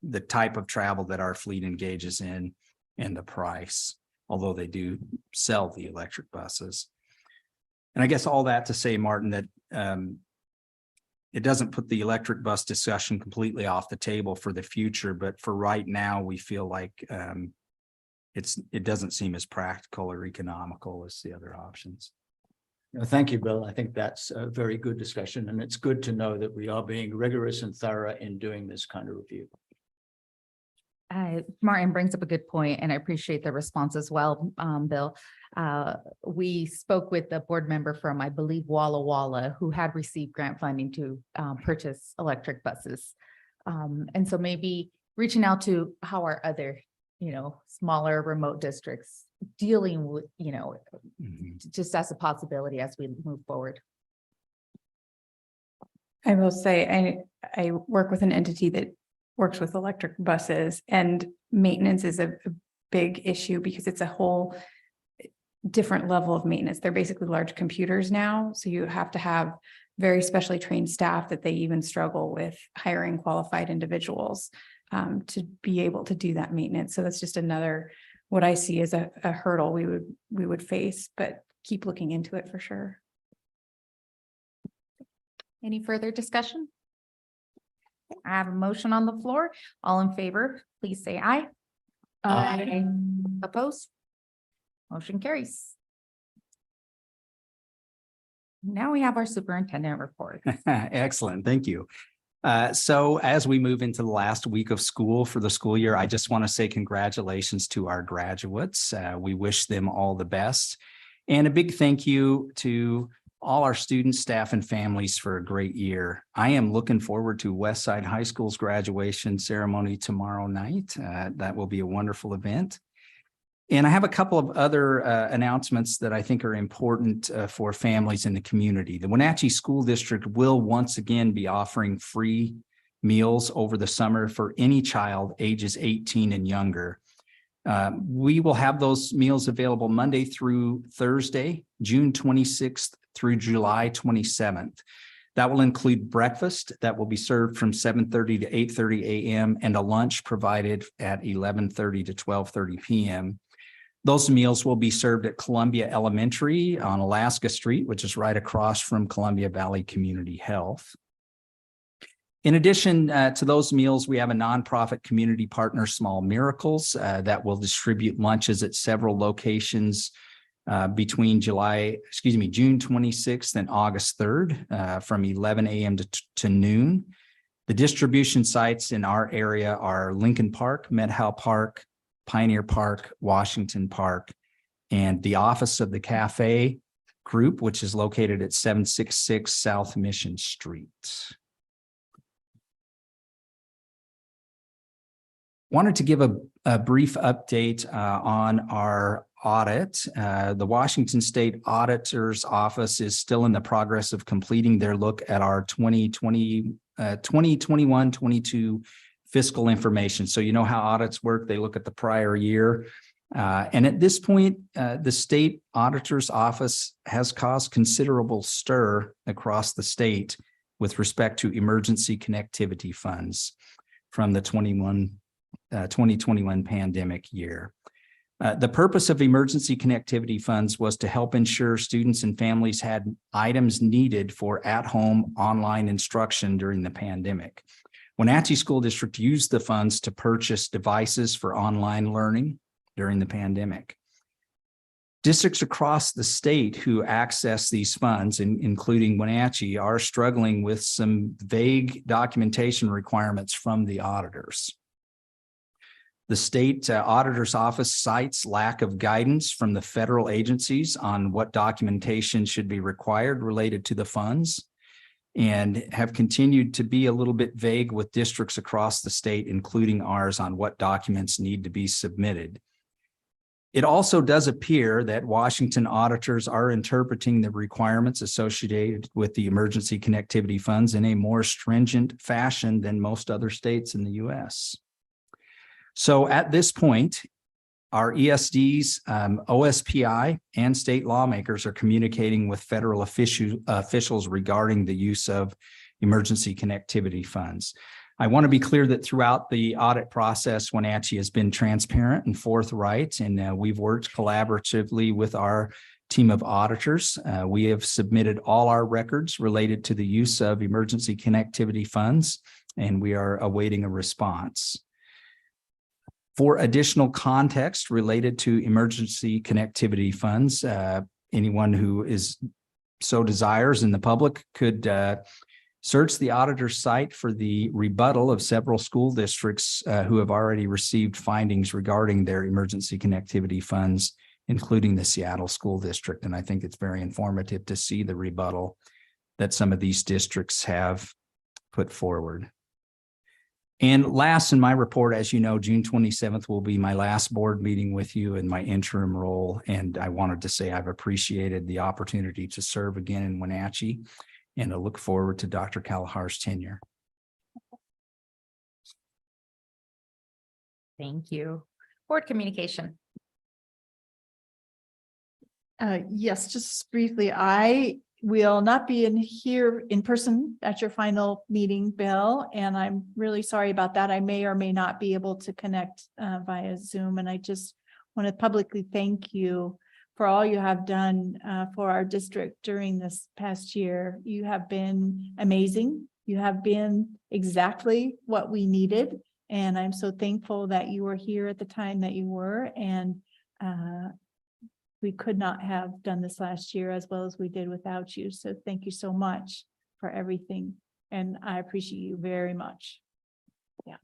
the type of travel that our fleet engages in and the price, although they do sell the electric buses. And I guess all that to say, Martin, that it doesn't put the electric bus discussion completely off the table for the future, but for right now, we feel like it doesn't seem as practical or economical as the other options. Thank you, Bill. I think that's a very good discussion, and it's good to know that we are being rigorous and thorough in doing this kind of review. Martin brings up a good point, and I appreciate the response as well, Bill. We spoke with the board member from, I believe, Walla Walla, who had received grant funding to purchase electric buses. And so maybe reaching out to how our other, smaller remote districts dealing with, just as a possibility as we move forward. I will say, I work with an entity that works with electric buses, and maintenance is a big issue because it's a whole different level of maintenance. They're basically large computers now. So you have to have very specially trained staff that they even struggle with hiring qualified individuals to be able to do that maintenance. So that's just another, what I see as a hurdle we would face, but keep looking into it for sure. Any further discussion? I have a motion on the floor. All in favor, please say aye. Aye. Opposed? Motion carries. Now we have our superintendent report. Excellent. Thank you. So as we move into the last week of school for the school year, I just want to say congratulations to our graduates. We wish them all the best. And a big thank you to all our students, staff, and families for a great year. I am looking forward to Westside High School's graduation ceremony tomorrow night. That will be a wonderful event. And I have a couple of other announcements that I think are important for families in the community. The Wenatchee School District will once again be offering free meals over the summer for any child ages 18 and younger. We will have those meals available Monday through Thursday, June 26th through July 27th. That will include breakfast that will be served from 7:30 to 8:30 a.m. and a lunch provided at 11:30 to 12:30 p.m. Those meals will be served at Columbia Elementary on Alaska Street, which is right across from Columbia Valley Community Health. In addition to those meals, we have a nonprofit community partner, Small Miracles, that will distribute lunches at several locations between June 26th and August 3rd from 11 a.m. to noon. The distribution sites in our area are Lincoln Park, Medhow Park, Pioneer Park, Washington Park, and the office of the cafe group, which is located at 766 South Mission Street. Wanted to give a brief update on our audit. The Washington State Auditor's Office is still in the progress of completing their look at our 2021-22 fiscal information. So you know how audits work. They look at the prior year. And at this point, the State Auditor's Office has caused considerable stir across the state with respect to emergency connectivity funds from the 2021 pandemic year. The purpose of emergency connectivity funds was to help ensure students and families had items needed for at-home online instruction during the pandemic. Wenatchee School District used the funds to purchase devices for online learning during the pandemic. Districts across the state who access these funds, including Wenatchee, are struggling with some vague documentation requirements from the auditors. The state auditor's office cites lack of guidance from the federal agencies on what documentation should be required related to the funds, and have continued to be a little bit vague with districts across the state, including ours, on what documents need to be submitted. It also does appear that Washington auditors are interpreting the requirements associated with the emergency connectivity funds in a more stringent fashion than most other states in the U.S. So at this point, our ESDs, OSPI, and state lawmakers are communicating with federal officials regarding the use of emergency connectivity funds. I want to be clear that throughout the audit process, Wenatchee has been transparent and forthright, and we've worked collaboratively with our team of auditors. We have submitted all our records related to the use of emergency connectivity funds, and we are awaiting a response. For additional context related to emergency connectivity funds, anyone who is so desires in the public could Search the auditor's site for the rebuttal of several school districts who have already received findings regarding their emergency connectivity funds, including the Seattle School District. And I think it's very informative to see the rebuttal that some of these districts have put forward. And last in my report, as you know, June 27th will be my last board meeting with you in my interim role. And I wanted to say I've appreciated the opportunity to serve again in Wenatchee, and I look forward to Dr. Kalahar's tenure. Thank you. Board communication. Yes, just briefly, I will not be here in person at your final meeting, Bill, and I'm really sorry about that. I may or may not be able to connect via Zoom, and I just want to publicly thank you for all you have done for our district during this past year. You have been amazing. You have been exactly what we needed, and I'm so thankful that you were here at the time that you were, and we could not have done this last year as well as we did without you. So thank you so much for everything. And I appreciate you very much. Yeah.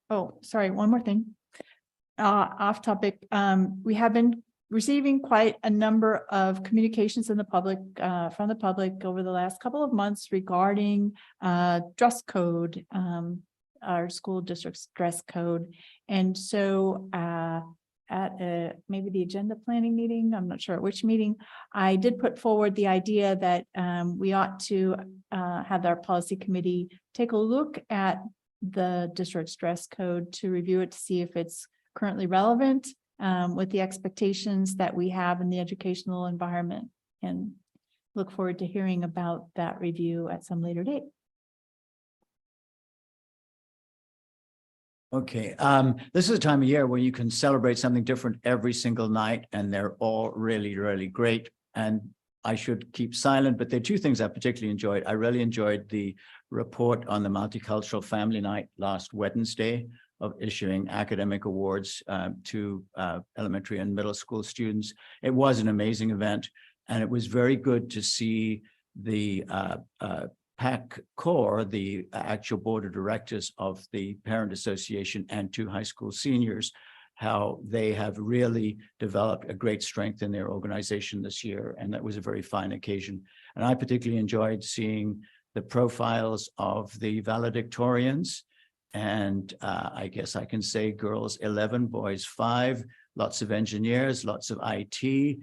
Oh, sorry, one more thing. Off topic. We have been receiving quite a number of communications in the public, from the public over the last couple of months regarding dress code, our school district's dress code. And so at maybe the agenda planning meeting, I'm not sure at which meeting, I did put forward the idea that we ought to have our policy committee take a look at the district's dress code to review it to see if it's currently relevant with the expectations that we have in the educational environment, and look forward to hearing about that review at some later date. Okay, this is a time of year where you can celebrate something different every single night, and they're all really, really great. And I should keep silent, but there are two things I particularly enjoyed. I really enjoyed the report on the Multicultural Family Night last Wednesday of issuing academic awards to elementary and middle school students. It was an amazing event, and it was very good to see the PAC core, the actual board of directors of the Parent Association and two high school seniors, how they have really developed a great strength in their organization this year. And that was a very fine occasion. And I particularly enjoyed seeing the profiles of the valedictorians. And I guess I can say girls 11, boys 5, lots of engineers, lots of IT,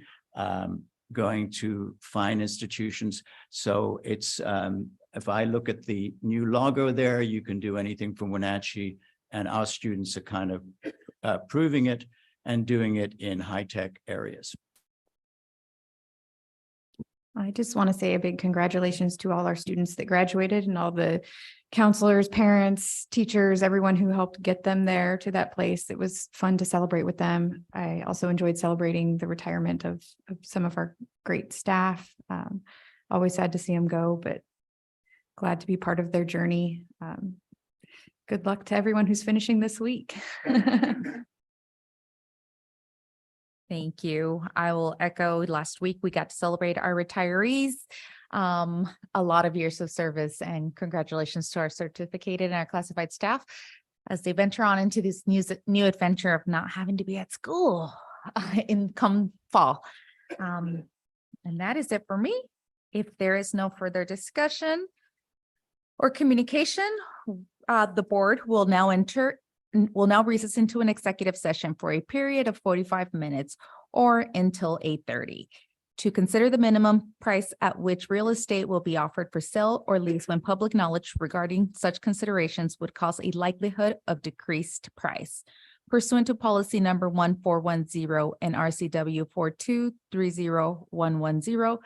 going to fine institutions. So it's, if I look at the new logo there, you can do anything from Wenatchee, and our students are kind of proving it and doing it in high-tech areas. I just want to say a big congratulations to all our students that graduated and all the counselors, parents, teachers, everyone who helped get them there to that place. It was fun to celebrate with them. I also enjoyed celebrating the retirement of some of our great staff. Always sad to see them go, but glad to be part of their journey. Good luck to everyone who's finishing this week. Thank you. I will echo last week, we got to celebrate our retirees. A lot of years of service, and congratulations to our certificated and our classified staff as they venture on into this new adventure of not having to be at school in come fall. And that is it for me. If there is no further discussion or communication, the board will now recess into an executive session for a period of 45 minutes or until 8:30 to consider the minimum price at which real estate will be offered for sale or lease when public knowledge regarding such considerations would cause a likelihood of decreased price. Pursuant to policy number 1410 and RCW 4230110,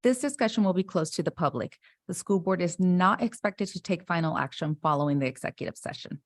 this discussion will be closed to the public. The school board is not expected to take final action following the executive session.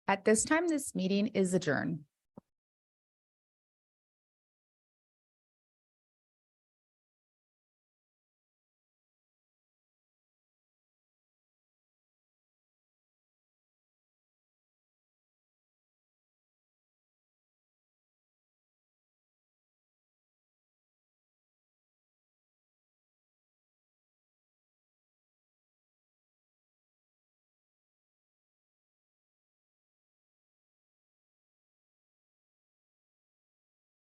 At this time, this meeting is adjourned.